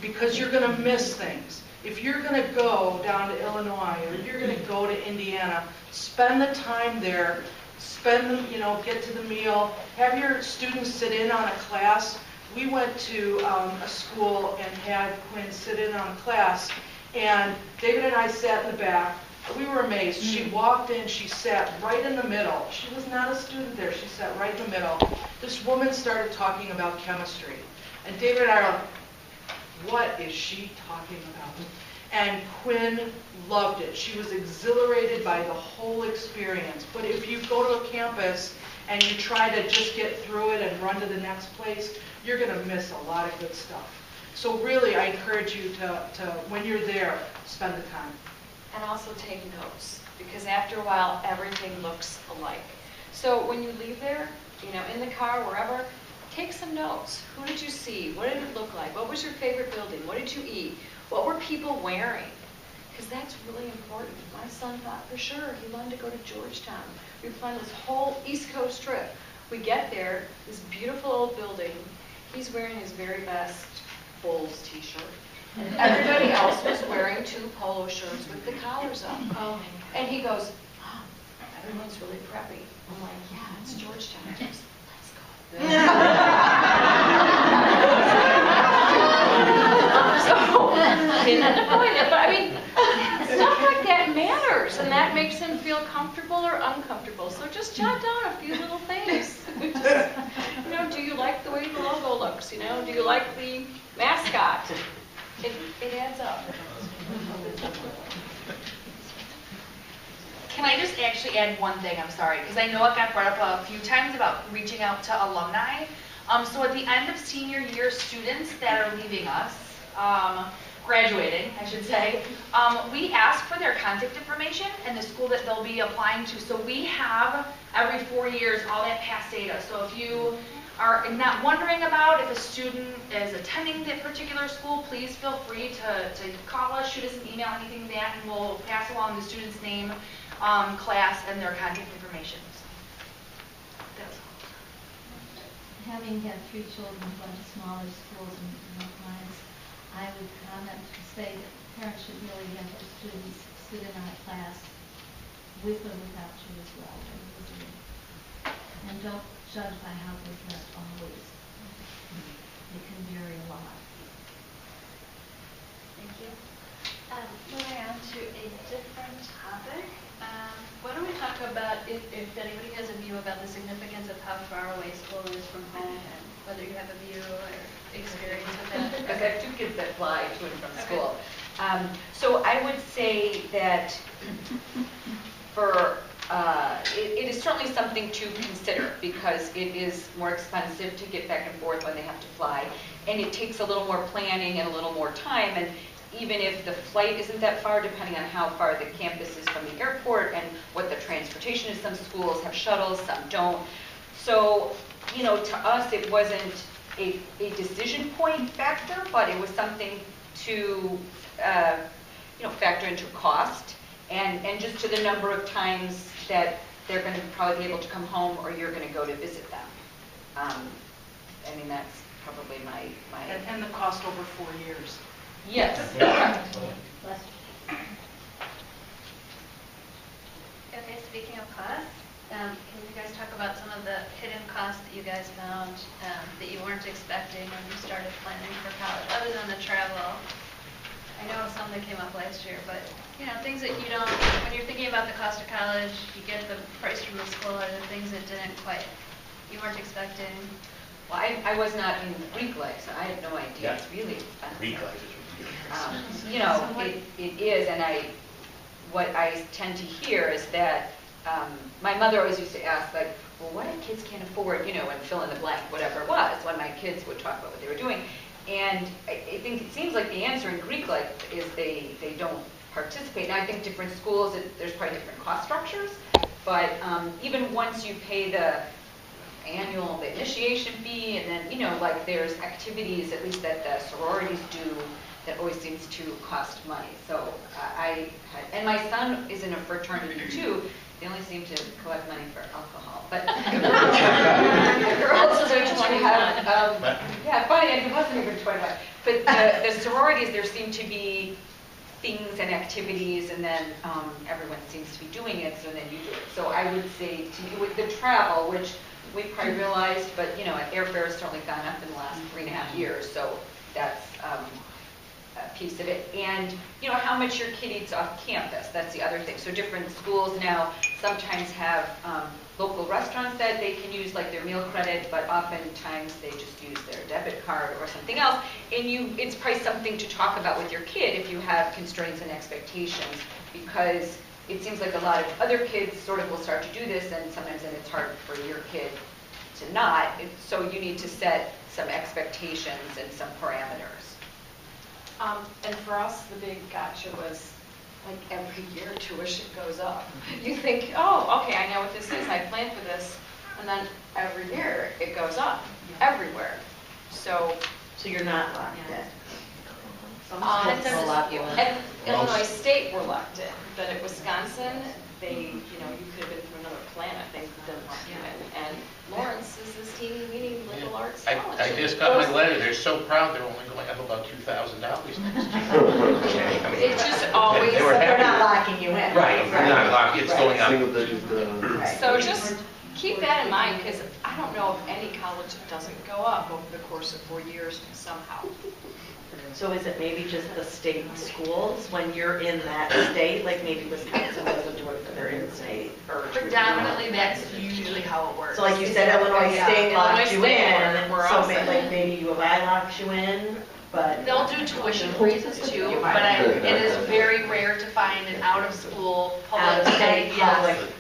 [SPEAKER 6] because you're going to miss things. If you're going to go down to Illinois, or if you're going to go to Indiana, spend the time there. Get to the meal. Have your students sit in on a class. We went to a school and had Quinn sit in on a class, and David and I sat in the back. We were amazed. She walked in, she sat right in the middle. She was not a student there. She sat right in the middle. This woman started talking about chemistry, and David and I are like, what is she talking about? And Quinn loved it. She was exhilarated by the whole experience. But if you go to a campus and you try to just get through it and run to the next place, you're going to miss a lot of good stuff. So really, I encourage you to when you're there, spend the time.
[SPEAKER 7] And also take notes, because after a while, everything looks alike. So when you leave there, in the car, wherever, take some notes. Who did you see? What did it look like? What was your favorite building? What did you eat? What were people wearing? Because that's really important. My son thought for sure he wanted to go to Georgetown. We planned this whole East Coast trip. We get there, this beautiful old building. He's wearing his very best Bulls t-shirt. And everybody else was wearing 2 polo shirts with the collars up.
[SPEAKER 6] Oh.
[SPEAKER 7] And he goes, oh, everyone's really preppy. I'm like, yeah, it's Georgetown. He goes, let's go. But I mean, stuff like that matters, and that makes him feel comfortable or uncomfortable. So just jot down a few little things. Just, do you like the way the logo looks? Do you like the mascot? It adds up.
[SPEAKER 8] Can I just actually add one thing? I'm sorry, because I know it got brought up a few times about reaching out to alumni. So at the end of senior year, students that are leaving us, graduating, I should say, we ask for their contact information and the school that they'll be applying to. So we have, every 4 years, all that past data. So if you are not wondering about if a student is attending that particular school, please feel free to call us, shoot us an email, anything like that, and we'll pass along the student's name, class, and their contact information. So that's all.
[SPEAKER 10] Having had 3 children who went to smaller schools in North Lyons, I would comment to say that parents should really have their students sit in on a class with or without you as well. And don't judge by how they're dressed always. It can vary a lot.
[SPEAKER 5] Thank you. Moving on to a different topic. Why don't we talk about if anybody has a view about the significance of how far away school is from home, and whether you have a view or experience with that.
[SPEAKER 2] Because I have 2 kids that fly to and from school. So I would say that it is certainly something to consider, because it is more expensive to get back and forth when they have to fly, and it takes a little more planning and a little more time. And even if the flight isn't that far, depending on how far the campus is from the airport and what the transportation is, some schools have shuttles, some don't. So, to us, it wasn't a decision point factor, but it was something to, factor into cost and just to the number of times that they're going to probably be able to come home, or you're going to go to visit them. That's probably my...
[SPEAKER 6] And the cost over 4 years.
[SPEAKER 2] Yes, correct.
[SPEAKER 5] Okay, speaking of cost, can you guys talk about some of the hidden costs cost that you guys found that you weren't expecting when you started planning for college, other than the travel? I know some that came up last year, but, things that you don't, when you're thinking about the cost of college, you get the price from the school, or the things that you weren't expecting.
[SPEAKER 2] Well, I was not in Greek life, so I have no idea.
[SPEAKER 4] Yeah.
[SPEAKER 2] It's really expensive.
[SPEAKER 4] Greek life is really expensive.
[SPEAKER 2] It is, and what I tend to hear is that my mother always used to ask, like, well, what if kids can't afford, and fill in the blank, whatever it was, when my kids would talk about what they were doing. And I think it seems like the answer in Greek life is they don't participate. Now, I think different schools, there's probably different cost structures, but even once you pay the initiation fee, and then, like there's activities, at least that the sororities do, that always seems to cost money. So and my son is in a fraternity too. They only seem to collect money for alcohol, but the girls seem to have, funny, and he wasn't even 21. But the sororities, there seem to be things and activities, and then everyone seems to be doing it, so then you do it. So I would say to you, with the travel, which we probably realized, but airfare has certainly gone up in the last 3.5 years, so that's a piece of it. And how much your kid eats off campus, that's the other thing. So different schools now sometimes have local restaurants that they can use like their meal credit, but oftentimes they just use their debit card or something else. And it's probably something to talk about with your kid if you have constraints and expectations, because it seems like a lot of other kids sort of will start to do this, and sometimes then it's hard for your kid to not. So you need to set some expectations and some parameters.
[SPEAKER 3] And for us, the big gotcha was, like, every year tuition goes up. You think, oh, okay, I know what this is, I planned for this, and then every year it goes up, everywhere. So
[SPEAKER 11] you're not locked in?
[SPEAKER 3] At Illinois State, we're locked in, but at Wisconsin, you could have been through another plan, I think, than locked in. And Lawrence is this teeny weeny liberal arts college.
[SPEAKER 4] I just got my letter. They're so proud they're only going up about $2,000 next year.
[SPEAKER 3] It's just always,
[SPEAKER 11] They're not locking you in.
[SPEAKER 4] Right, they're not locked. It's going up.
[SPEAKER 3] so just keep that in mind, because I don't know of any college that doesn't go up over the course of 4 years somehow.
[SPEAKER 11] So is it maybe just the state schools when you're in that state, like maybe Wisconsin doesn't do it for their in-state?
[SPEAKER 8] Predominantly, that's usually how it works.
[SPEAKER 11] So like you said, Illinois State locks you in,
[SPEAKER 3] we're
[SPEAKER 11] so
[SPEAKER 3] all
[SPEAKER 11] maybe,
[SPEAKER 3] set.
[SPEAKER 11] like maybe U of I locks you in, but.
[SPEAKER 8] They'll do tuition freezes too, but it is very rare to find an out-of-school
[SPEAKER 11] Out
[SPEAKER 8] public
[SPEAKER 11] of state,
[SPEAKER 8] study, yes.
[SPEAKER 11] public,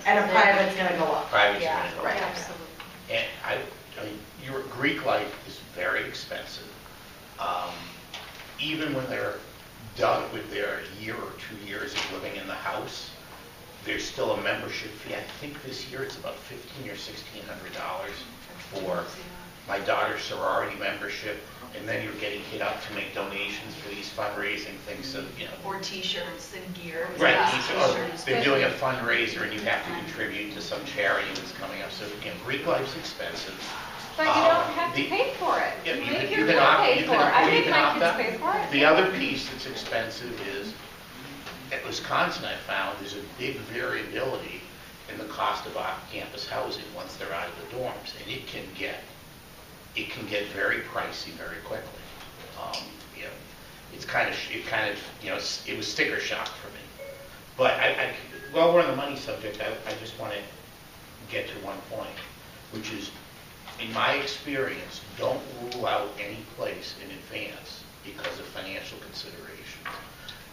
[SPEAKER 11] and a private's gonna go up.
[SPEAKER 4] Private's
[SPEAKER 8] Yeah,
[SPEAKER 4] gonna go
[SPEAKER 11] right.
[SPEAKER 4] up.
[SPEAKER 3] Absolutely.
[SPEAKER 4] And I mean, your Greek life is very expensive. Even when they're done with their year or 2 years of living in the house, there's still a membership fee. I think this year it's about $1,500 or $1,600 for my daughter's sorority membership, and then you're getting hit up to make donations for these fundraising things. So
[SPEAKER 8] Or T-shirts and gear.
[SPEAKER 4] right?
[SPEAKER 8] Yeah.
[SPEAKER 4] They're doing a fundraiser, and you have to contribute to some charity that's coming up. So Greek life's expensive.
[SPEAKER 2] But you don't have to pay for it.
[SPEAKER 4] Yeah,
[SPEAKER 2] You
[SPEAKER 4] you
[SPEAKER 2] make
[SPEAKER 4] can-
[SPEAKER 2] your
[SPEAKER 4] you can
[SPEAKER 2] kid
[SPEAKER 4] opt-
[SPEAKER 2] pay
[SPEAKER 4] you
[SPEAKER 2] for it.
[SPEAKER 4] can-
[SPEAKER 2] I
[SPEAKER 4] or you
[SPEAKER 2] make
[SPEAKER 4] can
[SPEAKER 2] my
[SPEAKER 4] opt
[SPEAKER 2] kids
[SPEAKER 4] out.
[SPEAKER 2] pay for it.
[SPEAKER 4] The other piece that's expensive is, at Wisconsin I found, there's a big variability in the cost of off-campus housing once they're out of the dorms, and it can get very pricey very quickly. It was sticker shock for me. But while we're on the money subject, I just want to get to one point, which is, in my experience, don't rule out any place in advance because of financial considerations.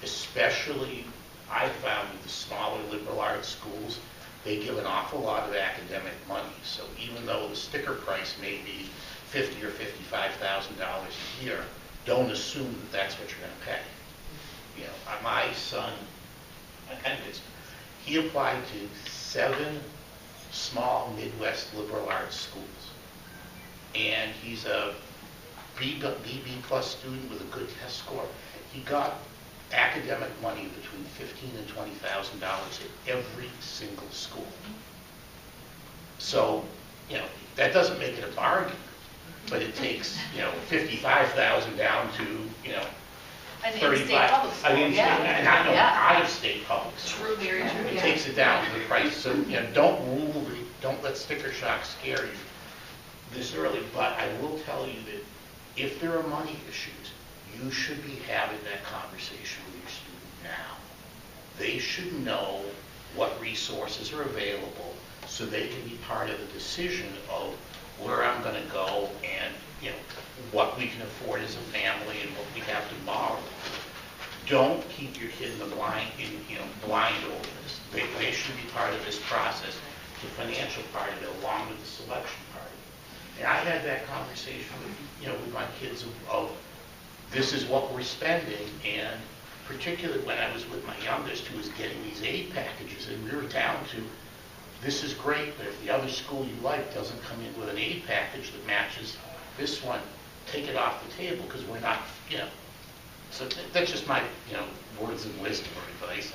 [SPEAKER 4] Especially, I found with the smaller liberal arts schools, they give an awful lot of academic money. So even though the sticker price may be $50,000 or $55,000 a year, don't assume that that's what you're going to pay. My son, he applied to 7 small Midwest liberal arts schools. And he's a BB plus student with a good test score. He got academic money between $15,000 and $20,000 at every single school. So, that doesn't make it a bargain, but it takes, $55,000 down to,
[SPEAKER 8] An
[SPEAKER 4] 35.
[SPEAKER 8] in-state public school,
[SPEAKER 4] Out of state public school.
[SPEAKER 8] True, very true,
[SPEAKER 4] It
[SPEAKER 8] yeah.
[SPEAKER 4] takes it down to the price. So, don't rule don't let sticker shock scare you this early, but I will tell you that if there are money issues, you should be having that conversation with your student now. They should know what resources are available so they can be part of the decision of where I'm going to go and, what we can afford as a family and what we have to borrow. Don't keep your kid in the blind over this. They should be part of this process, the financial part of it, along with the selection part of it. And I had that conversation with my kids of this is what we're spending, and particularly when I was with my youngest who was getting these aid packages, and we were down to, this is great, but if the other school you like doesn't come in with an aid package that matches this one, take it off the table because we're not, So that's just my, words of wisdom or advice.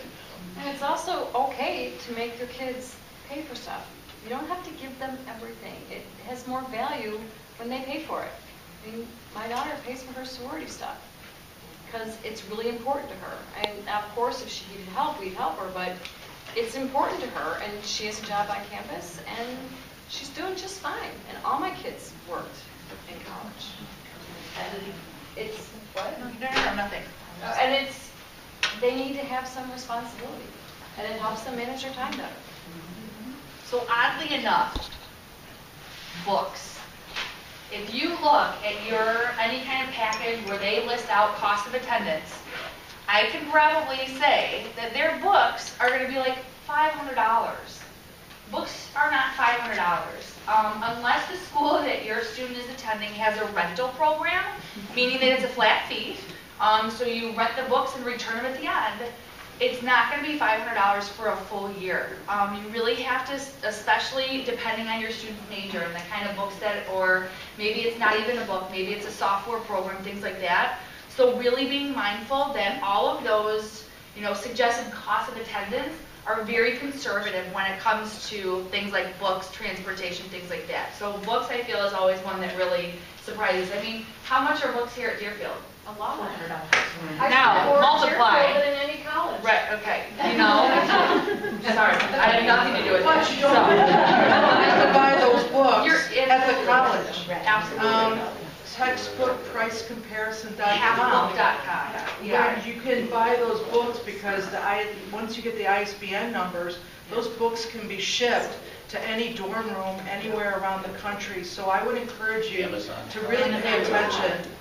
[SPEAKER 3] And it's also okay to make your kids pay for stuff. You don't have to give them everything. It has more value when they pay for it. I mean, my daughter pays for her sorority stuff because it's really important to her. And of course, if she needed help, we'd help her, but it's important to her, and she has a job on campus, and she's doing just fine. And all my kids worked in college. And it's, what?
[SPEAKER 11] No, nothing.
[SPEAKER 3] And they need to have some responsibility, and it helps them manage their time better.
[SPEAKER 8] So oddly enough, books. If you look at any kind of package where they list out cost of attendance, I can probably say that their books are going to be like $500. Books are not $500. Unless the school that your student is attending has a rental program, meaning that it's a flat fee, so you rent the books and return them at the end, it's not going to be $500 for a full year. You really have to, especially depending on your student's major and the kind of books or maybe it's not even a book, maybe it's a software program, things like that. So really being mindful that all of those, suggested costs of attendance are very conservative when it comes to things like books, transportation, things like that. So books, I feel, is always one that really surprises. I mean, how much are books here at Deerfield?
[SPEAKER 3] A lot.
[SPEAKER 8] Now, multiply.
[SPEAKER 3] Deerfield in any college.
[SPEAKER 8] Right, okay. Sorry, I had nothing to do with
[SPEAKER 6] Plus,
[SPEAKER 8] it.
[SPEAKER 6] you don't have to buy those books at the college.
[SPEAKER 8] Absolutely.
[SPEAKER 6] Textbookpricecomparison.com.
[SPEAKER 8] Halfbook.com.
[SPEAKER 6] Where you can buy those books because once you get the ISBN numbers, those books can be shipped to any dorm room anywhere around the country. So I would encourage you to really pay attention.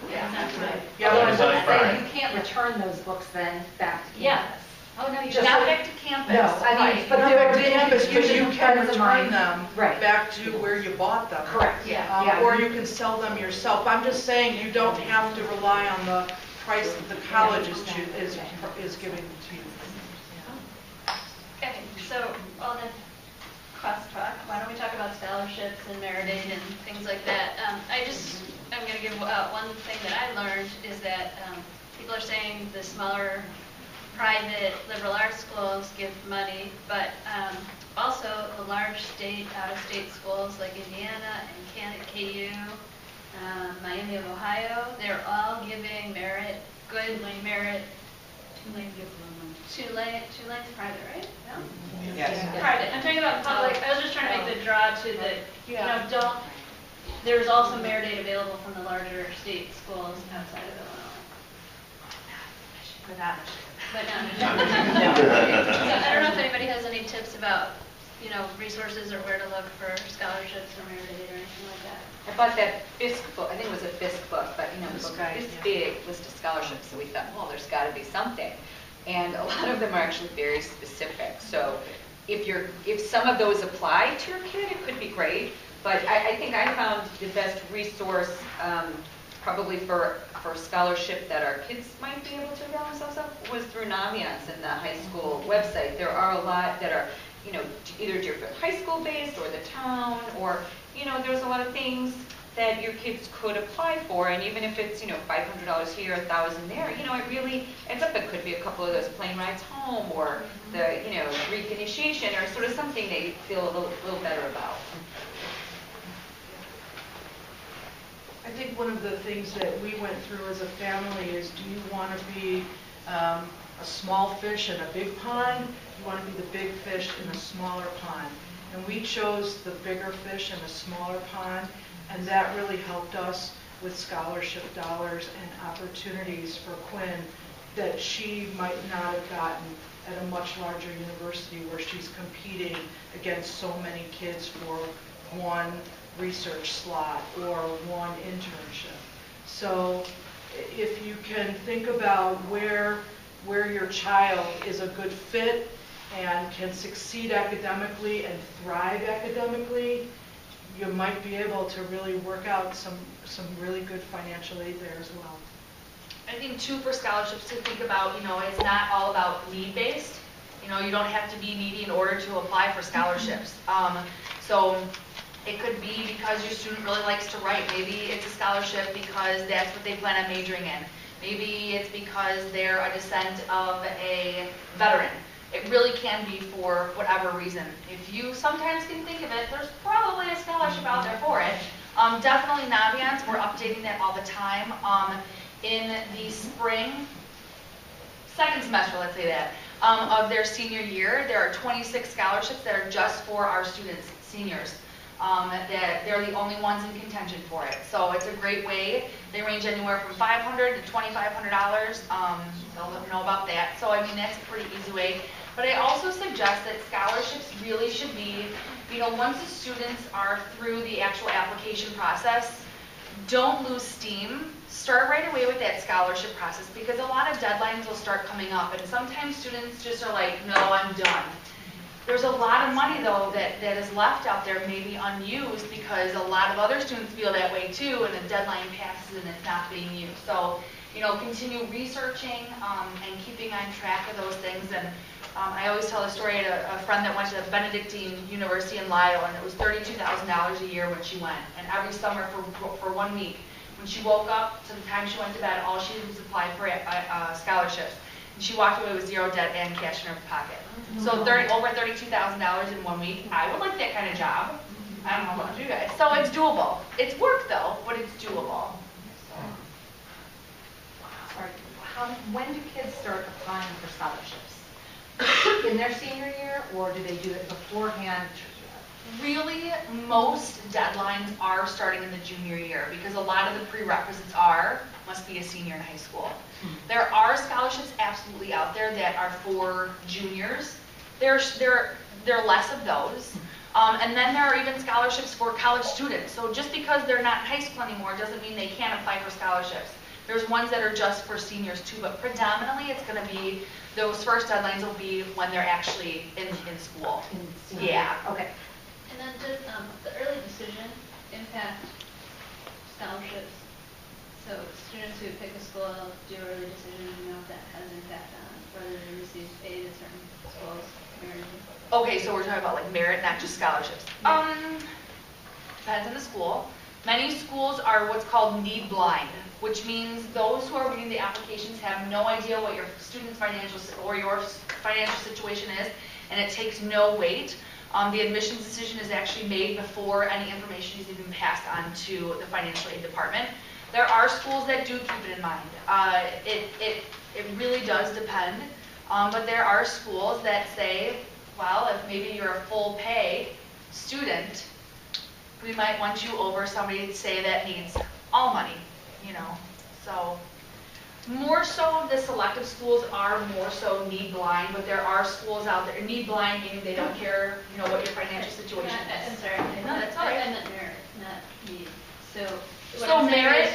[SPEAKER 4] Amazon
[SPEAKER 12] You can't return those books then back to campus.
[SPEAKER 8] Oh, no, you
[SPEAKER 12] Just
[SPEAKER 8] not
[SPEAKER 12] like-
[SPEAKER 8] back to campus.
[SPEAKER 12] No, I mean, but
[SPEAKER 6] But
[SPEAKER 12] they're
[SPEAKER 6] they're campus, but
[SPEAKER 12] usually
[SPEAKER 6] you can
[SPEAKER 12] friends of mine.
[SPEAKER 6] return them
[SPEAKER 12] Right.
[SPEAKER 6] back to where you bought them.
[SPEAKER 12] Correct, yeah.
[SPEAKER 6] Or you can sell them yourself. I'm just saying you don't have to rely on the price that the college is giving to you.
[SPEAKER 5] Okay, so on the class talk, why don't we talk about scholarships and merit aid and things like that? I'm going to give one thing that I learned is that people are saying the smaller private liberal arts schools give money, but also the large out-of-state schools like Indiana and KU, Miami of Ohio, they're all giving merit, good merit. Tulane's private, right? No?
[SPEAKER 11] Yes.
[SPEAKER 5] Private. I'm talking about public. I was just trying to make the draw to the, there's also merit aid available from the larger state schools outside of Illinois.
[SPEAKER 8] But not
[SPEAKER 5] But I don't know if anybody has any tips about, resources or where to look for scholarships or merit aid or anything like that.
[SPEAKER 2] I bought that Fisk book, I think it was a Fisk book, but the book, this big list of scholarships, so we thought, well, there's got to be something. And a lot of them are actually very specific. So if some of those apply to your kid, it could be great. But I think I found the best resource probably for scholarship that our kids might be able to avail themselves of was through Naviance and the high school website. There are a lot that are, either Deerfield High School based or the town, or, there's a lot of things that your kids could apply for, and even if it's, $500 here, $1,000 there, it really ends up, it could be a couple of those plane rides home, or the, Greek initiation, or sort of something that you feel a little better about.
[SPEAKER 6] I think one of the things that we went through as a family is, do you want to be a small fish in a big pond? Do you want to be the big fish in a smaller pond? And we chose the bigger fish in a smaller pond, and that really helped us with scholarship dollars and opportunities for Quinn that she might not have gotten at a much larger university where she's competing against so many kids for one research slot or one internship. So if you can think about where your child is a good fit and can succeed academically and thrive academically, you might be able to really work out some really good financial aid there as well.
[SPEAKER 8] I think too, for scholarships to think about, it's not all about need-based. You don't have to be needy in order to apply for scholarships. So it could be because your student really likes to write. Maybe it's a scholarship because that's what they plan on majoring in. Maybe it's because they're a descendant of a veteran. It really can be for whatever reason. If you sometimes can think of it, there's probably a scholarship out there for it. Definitely Naviance, we're updating that all the time. In the spring, second semester, let's say that, of their senior year, there are 26 scholarships that are just for our students, seniors. That they're the only ones in contention for it. So it's a great way. They range anywhere from $500 to $2,500. They'll let me know about that. So I mean, that's a pretty easy way. But I also suggest that scholarships really should be, once the students are through the actual application process, don't lose steam. Start right away with that scholarship process, because a lot of deadlines will start coming up, and sometimes students just are like, no, I'm done. There's a lot of money, though, that is left out there, maybe unused, because a lot of other students feel that way too, and the deadline passes and it's not being used. So, continue researching and keeping on track of those things. And I always tell a story at a friend that went to Benedictine University in Lisle, and it was $32,000 a year when she went. And every summer for 1 week, when she woke up to the time she went to bed, all she did was apply for scholarships. And she walked away with zero debt and cash in her pocket. So over $32,000 in 1 week. I would like that kind of job. I don't know about you guys. So it's doable. It's work though, but it's doable.
[SPEAKER 12] Sorry, when do kids start applying for scholarships? In their senior year, or do they do it beforehand?
[SPEAKER 8] Really, most deadlines are starting in the junior year, because a lot of the prerequisites must be a senior in high school. There are scholarships absolutely out there that are for juniors. There are less of those. And then there are even scholarships for college students. So just because they're not in high school anymore doesn't mean they can't apply for scholarships. There's ones that are just for seniors too, but predominantly it's going to be, those first deadlines will be when they're actually in school. Yeah.
[SPEAKER 12] Okay.
[SPEAKER 5] And then does the early decision impact scholarships? So students who pick a school do early decision, if that has an impact on whether they receive aid at certain schools.
[SPEAKER 8] Okay, so we're talking about like merit, not just scholarships. Depends on the school. Many schools are what's called need blind, which means those who are reading the applications have no idea what your student's financial or your financial situation is, and it takes no weight. The admissions decision is actually made before any information is even passed on to the financial aid department. There are schools that do keep it in mind. It really does depend, but there are schools that say, well, if maybe you're a full pay student, we might want you over somebody, say, that needs all money, So more so, the selective schools are more so need blind, but there are schools out there, need blind meaning they don't care, what your financial situation is.
[SPEAKER 5] I'm sorry.
[SPEAKER 8] No, that's all right.
[SPEAKER 5] I meant merit, not need. So
[SPEAKER 8] Merit.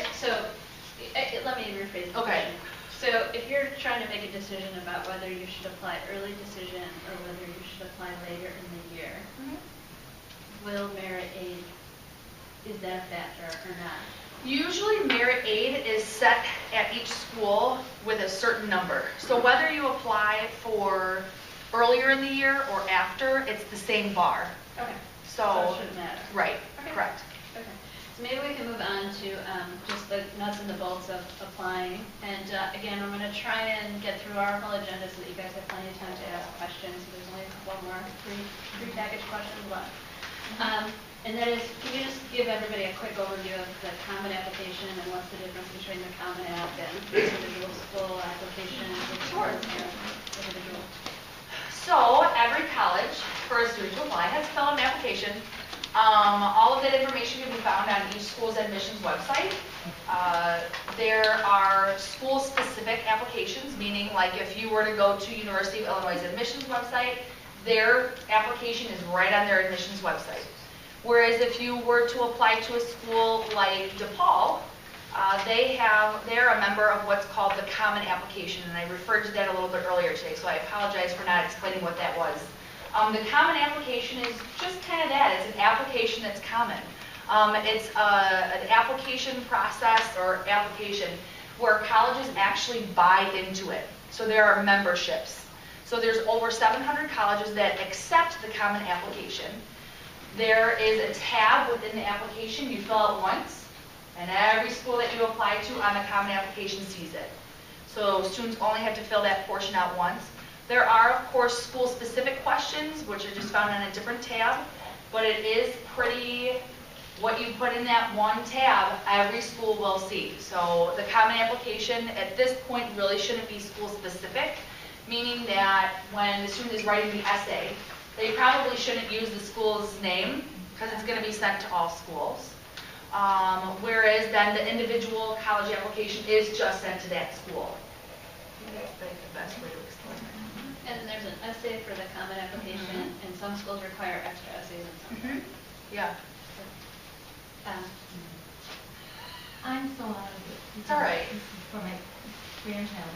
[SPEAKER 5] Let me rephrase the
[SPEAKER 8] Okay.
[SPEAKER 5] question. So if you're trying to make a decision about whether you should apply early decision or whether you should apply later in the year, will merit aid, is that a factor or not?
[SPEAKER 8] Usually merit aid is set at each school with a certain number. So whether you apply for earlier in the year or after, it's the same bar.
[SPEAKER 5] Okay.
[SPEAKER 8] So
[SPEAKER 5] it shouldn't matter.
[SPEAKER 8] Right,
[SPEAKER 5] Okay.
[SPEAKER 8] correct.
[SPEAKER 5] Okay. So maybe we can move on to just the nuts and the bolts of applying. And again, we're going to try and get through our whole agenda so that you guys have plenty of time to ask questions. So there's only one more pre-packaged questions left. And that is, can you just give everybody a quick overview of the common application and what's the difference between the common app and individual school application and individual?
[SPEAKER 8] So every college for a student to apply has to fill out an application. All of that information can be found on each school's admissions website. There are school-specific applications, meaning like if you were to go to University of Illinois' admissions website, their application is right on their admissions website. Whereas if you were to apply to a school like DePaul, they're a member of what's called the Common Application, and I referred to that a little bit earlier today, so I apologize for not explaining what that was. The Common Application is just kind of that. It's an application that's common. It's an application process or application where colleges actually buy into it. So there are memberships. So there's over 700 colleges that accept the Common Application. There is a tab within the application you fill out once, and every school that you apply to on the Common Application sees it. So students only have to fill that portion out once. There are, of course, school-specific questions, which are just found on a different tab, but it is pretty, what you put in that one tab, every school will see. So the Common Application at this point really shouldn't be school-specific, meaning that when the student is writing the essay, they probably shouldn't use the school's name because it's going to be sent to all schools. Whereas then the individual college application is just sent to that school. I think that's the best way to explain it.
[SPEAKER 5] And there's an essay for the Common Application, and some schools require extra essays and some.
[SPEAKER 8] Yeah.
[SPEAKER 10] I'm so out of it.
[SPEAKER 8] It's all right.
[SPEAKER 10] This is for my grandchild.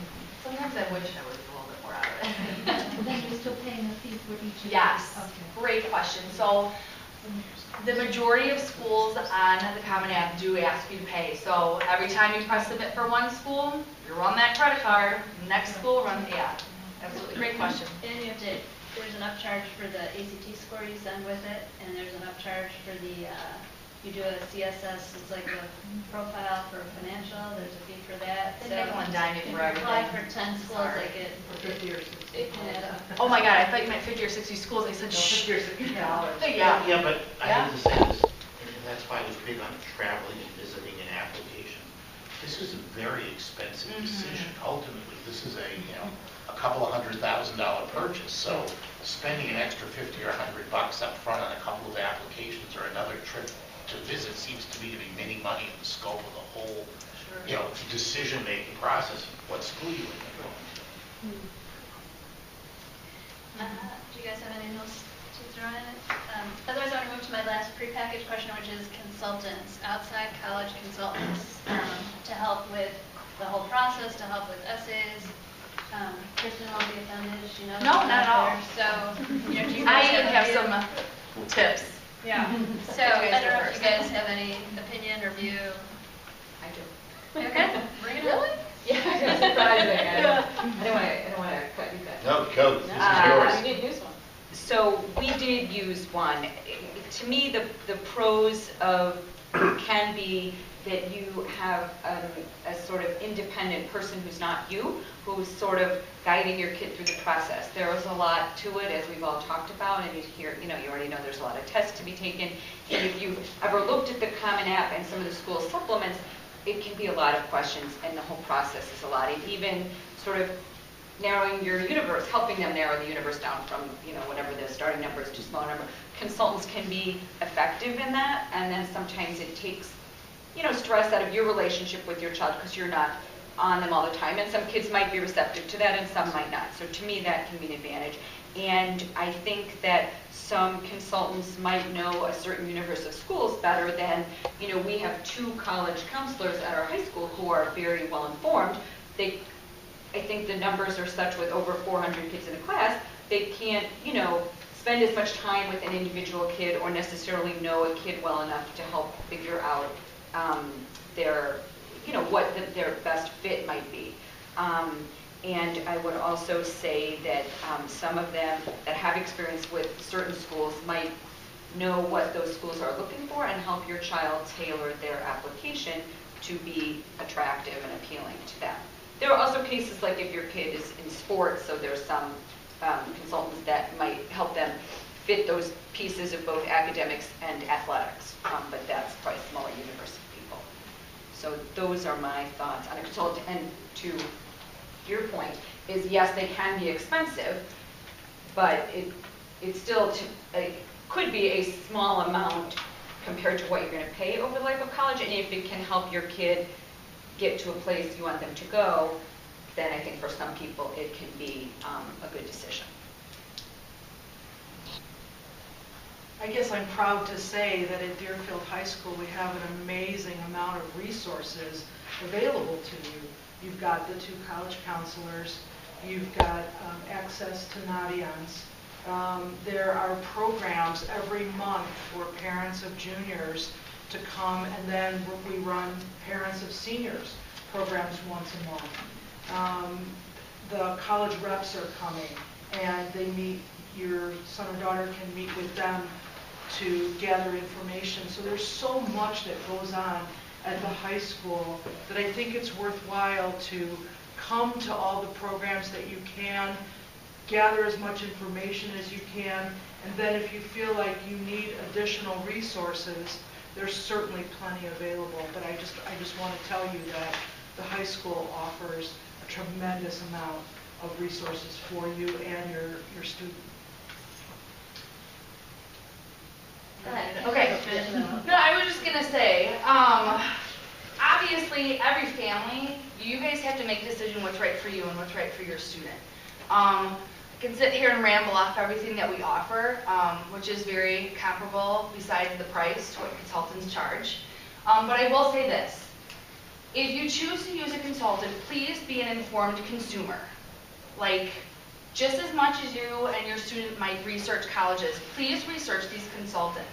[SPEAKER 8] Sometimes I wish I was a little bit more out of it.
[SPEAKER 10] Then you're still paying a fee for each of these?
[SPEAKER 8] Yes,
[SPEAKER 10] Okay.
[SPEAKER 8] great question. So the majority of schools on the Common App do ask you to pay. So every time you press submit for one school, you run that credit card, next school runs the app. Absolutely, great question.
[SPEAKER 5] And you have to, there's an upcharge for the ACT score you send with it, and there's an upcharge for the, you do a CSS, it's like a profile for financial, there's a fee for that.
[SPEAKER 8] They nickel and dime you for everything.
[SPEAKER 5] Apply for 10 schools,
[SPEAKER 8] Sorry.
[SPEAKER 5] like it can add up.
[SPEAKER 8] Oh my God, I thought you meant 50 or 60 schools. I said, shh.
[SPEAKER 12] 50 or 60 dollars.
[SPEAKER 8] Yeah.
[SPEAKER 4] Yeah, but I
[SPEAKER 8] Yeah.
[SPEAKER 4] have to say this, and that's why I was big on traveling and visiting an application. This is a very expensive decision. Ultimately, this is a couple of $100,000 purchase. So spending an extra 50 or 100 bucks up front on a couple of applications or another trip to visit seems to me to be many money in the scope of the whole, decision-making process of what school you end up going to.
[SPEAKER 5] Do you guys have anything else to throw in? Otherwise, I want to move to my last prepackaged question, which is consultants, outside college consultants, to help with the whole process, to help with essays. Kristen won't be offended, she knows.
[SPEAKER 8] No,
[SPEAKER 5] I'm
[SPEAKER 8] not at all.
[SPEAKER 5] there. So, do you
[SPEAKER 8] I
[SPEAKER 5] guys
[SPEAKER 8] have
[SPEAKER 5] a
[SPEAKER 8] some tips.
[SPEAKER 5] Yeah. So, I don't know if you guys have any opinion or view.
[SPEAKER 2] I do.
[SPEAKER 5] Okay, bring it up.
[SPEAKER 2] Yeah, surprising. I don't want to cut you guys.
[SPEAKER 4] No, go. This is
[SPEAKER 2] You
[SPEAKER 4] yours.
[SPEAKER 2] did use one. So we did use one. To me, the pros of can be that you have a sort of independent person who's not you, who's sort of guiding your kid through the process. There was a lot to it, as we've all talked about, and you already know there's a lot of tests to be taken. And if you've ever looked at the Common App and some of the school supplements, it can be a lot of questions, and the whole process is a lot. And even sort of narrowing your universe, helping them narrow the universe down from, whatever the starting number is to a small number. Consultants can be effective in that, and then sometimes it takes, stress out of your relationship with your child because you're not on them all the time. And some kids might be receptive to that and some might not. So to me, that can be an advantage. And I think that some consultants might know a certain universe of schools better than, we have 2 college counselors at our high school who are very well informed. I think the numbers are such with over 400 kids in a class, they can't, spend as much time with an individual kid or necessarily know a kid well enough to help figure out their, what their best fit might be. And I would also say that some of them that have experience with certain schools might know what those schools are looking for and help your child tailor their application to be attractive and appealing to them. There are also cases like if your kid is in sports, so there's some consultants that might help them fit those pieces of both academics and athletics, but that's probably a smaller universe of people. So those are my thoughts on a consultant. And to your point is, yes, they can be expensive, but it still could be a small amount compared to what you're going to pay over the life of college, and if it can help your kid get to a place you want them to go, then I think for some people it can be a good decision.
[SPEAKER 6] I guess I'm proud to say that at Deerfield High School we have an amazing amount of resources available to you. You've got the 2 college counselors, you've got access to Nadians. There are programs every month for parents of juniors to come, and then we run parents of seniors programs once a month. The college reps are coming, and they meet, your son or daughter can meet with them to gather information. So there's so much that goes on at the high school that I think it's worthwhile to come to all the programs that you can, gather as much information as you can, and then if you feel like you need additional resources, there's certainly plenty available. But I just want to tell you that the high school offers a tremendous amount of resources for you and your student.
[SPEAKER 8] Okay. No, I was just gonna say, obviously, every family, you guys have to make a decision what's right for you and what's right for your student. I can sit here and ramble off everything that we offer, which is very comparable besides the price to what consultants charge. But I will say this. If you choose to use a consultant, please be an informed consumer. Like, just as much as you and your student might research colleges, please research these consultants.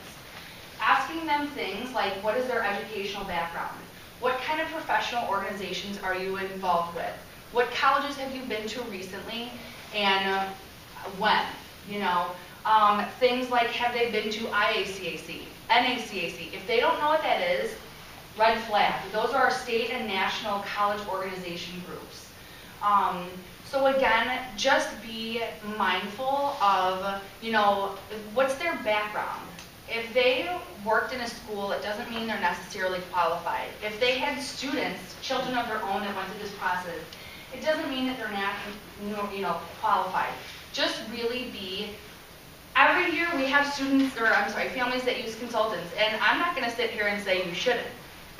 [SPEAKER 8] Asking them things like, what is their educational background? What kind of professional organizations are you involved with? What colleges have you been to recently, and when? You know, things like, have they been to IACAC, NACAC? If they don't know what that is, red flag. Those are our state and national college organization groups. So again, just be mindful of, you know, what's their background. If they worked in a school, it doesn't mean they're necessarily qualified. If they had students, children of their own that went through this process, it doesn't mean that they're not, you know, qualified. Just really be, every year we have students, or I'm sorry, families that use consultants, and I'm not gonna sit here and say you shouldn't.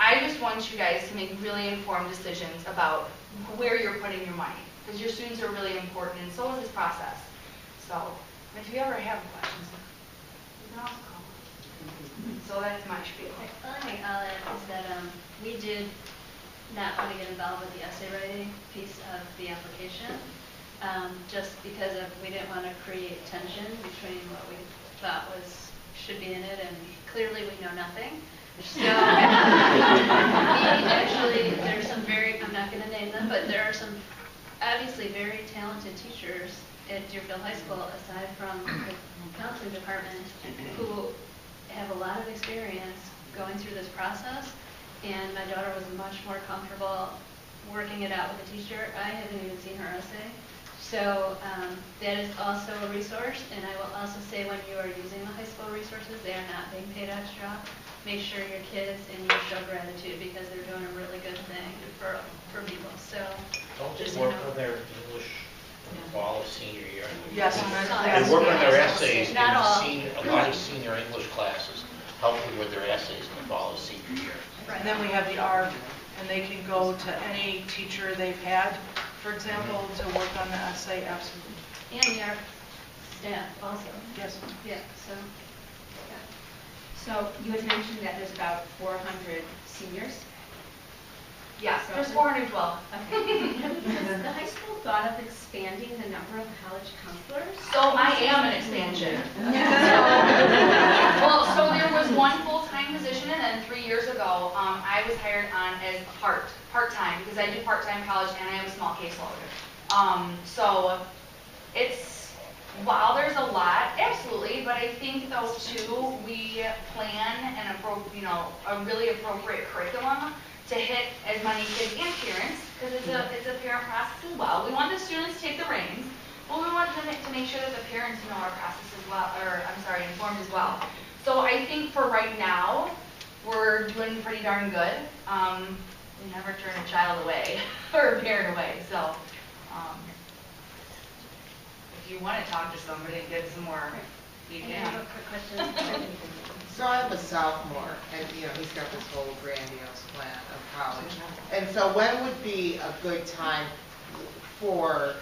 [SPEAKER 8] I just want you guys to make really informed decisions about where you're putting your money, because your students are really important, and so is this process. So, if you ever have questions, you can also call. So that's my spiel.
[SPEAKER 5] The only thing I'll add is that we did not want to get involved with the essay writing piece of the application, just because we didn't want to create tension between what we thought should be in it, and clearly we know nothing. So, actually, there's some I'm not going to name them, but there are some obviously very talented teachers at Deerfield High School, aside from the counseling department, who have a lot of experience going through this process, and my daughter was much more comfortable working it out with a teacher. I haven't even seen her essay. So that is also a resource, and I will also say when you are using the high school resources, they are not being paid extra. Make sure your kids and you show gratitude, because they're doing a really good thing for people. So
[SPEAKER 4] Don't they work on their English in the fall of senior year?
[SPEAKER 6] Yes.
[SPEAKER 4] They work on their essays in
[SPEAKER 5] Not all.
[SPEAKER 4] a lot of senior English classes, helping with their essays in the fall of senior year.
[SPEAKER 6] And then we have the ARC, and they can go to any teacher they've had, for example, to work on the essay, absolutely.
[SPEAKER 5] and your staff also.
[SPEAKER 6] Yes.
[SPEAKER 5] Yeah. So.
[SPEAKER 12] So you had mentioned that there's about 400 seniors.
[SPEAKER 8] Yes, there's 412.
[SPEAKER 12] Okay. Has the high school thought of expanding the number of college counselors?
[SPEAKER 8] So I am an expansion. So there was one full-time position, and then 3 years ago, I was hired on as part-time, because I do part-time college and I have a small caseload. So it's, while there's a lot, absolutely, but I think though too, we plan a really appropriate curriculum to hit as many kids and parents, because it's a parent process as well. We want the students to take the reins, but we want them to make sure that the parents know our process as well, informed as well. So I think for right now, we're doing pretty darn good. We never turn a child away or a parent away. So if you want to talk to somebody and get some more, you
[SPEAKER 5] And I have
[SPEAKER 8] can.
[SPEAKER 5] a quick question.
[SPEAKER 13] So I'm a sophomore, and, he's got this whole grandiose plan of college. And so when would be a good time for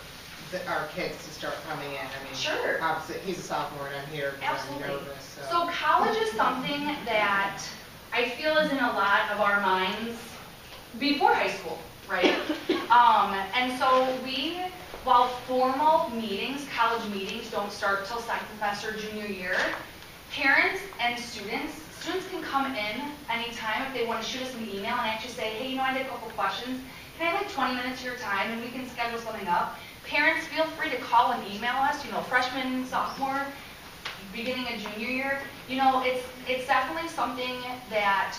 [SPEAKER 13] our kids to start coming in? I mean,
[SPEAKER 8] Sure.
[SPEAKER 13] Obviously, he's a sophomore, and I'm here because I'm
[SPEAKER 8] Absolutely.
[SPEAKER 13] nervous,
[SPEAKER 8] So college is something that I feel is in a lot of our minds before high school, right? And so while formal meetings, college meetings don't start till second semester, junior year, parents and students can come in anytime if they want to shoot us an email and actually say, hey, I had a couple questions. Can I have like 20 minutes of your time and we can schedule something up? Parents, feel free to call and email us, freshman, sophomore, beginning of junior year. It's definitely something that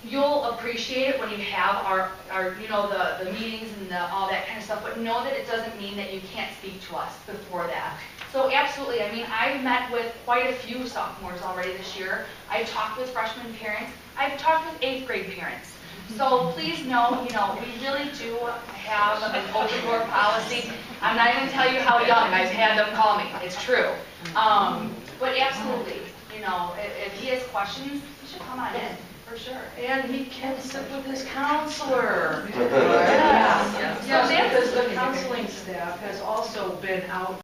[SPEAKER 8] you'll appreciate it when you have our the meetings and all that kind of stuff, but know that it doesn't mean that you can't speak to us before that. So absolutely, I've met with quite a few sophomores already this year. I've talked with freshman parents. I've talked with 8th grade parents. So please know, we really do have an open door policy. I'm not even tell you how young I've had them call me. It's true. But absolutely, if he has questions, he should come on in, for sure.
[SPEAKER 6] And he can sit with his counselor.
[SPEAKER 8] Yes.
[SPEAKER 6] Yes, because the counseling staff has also been out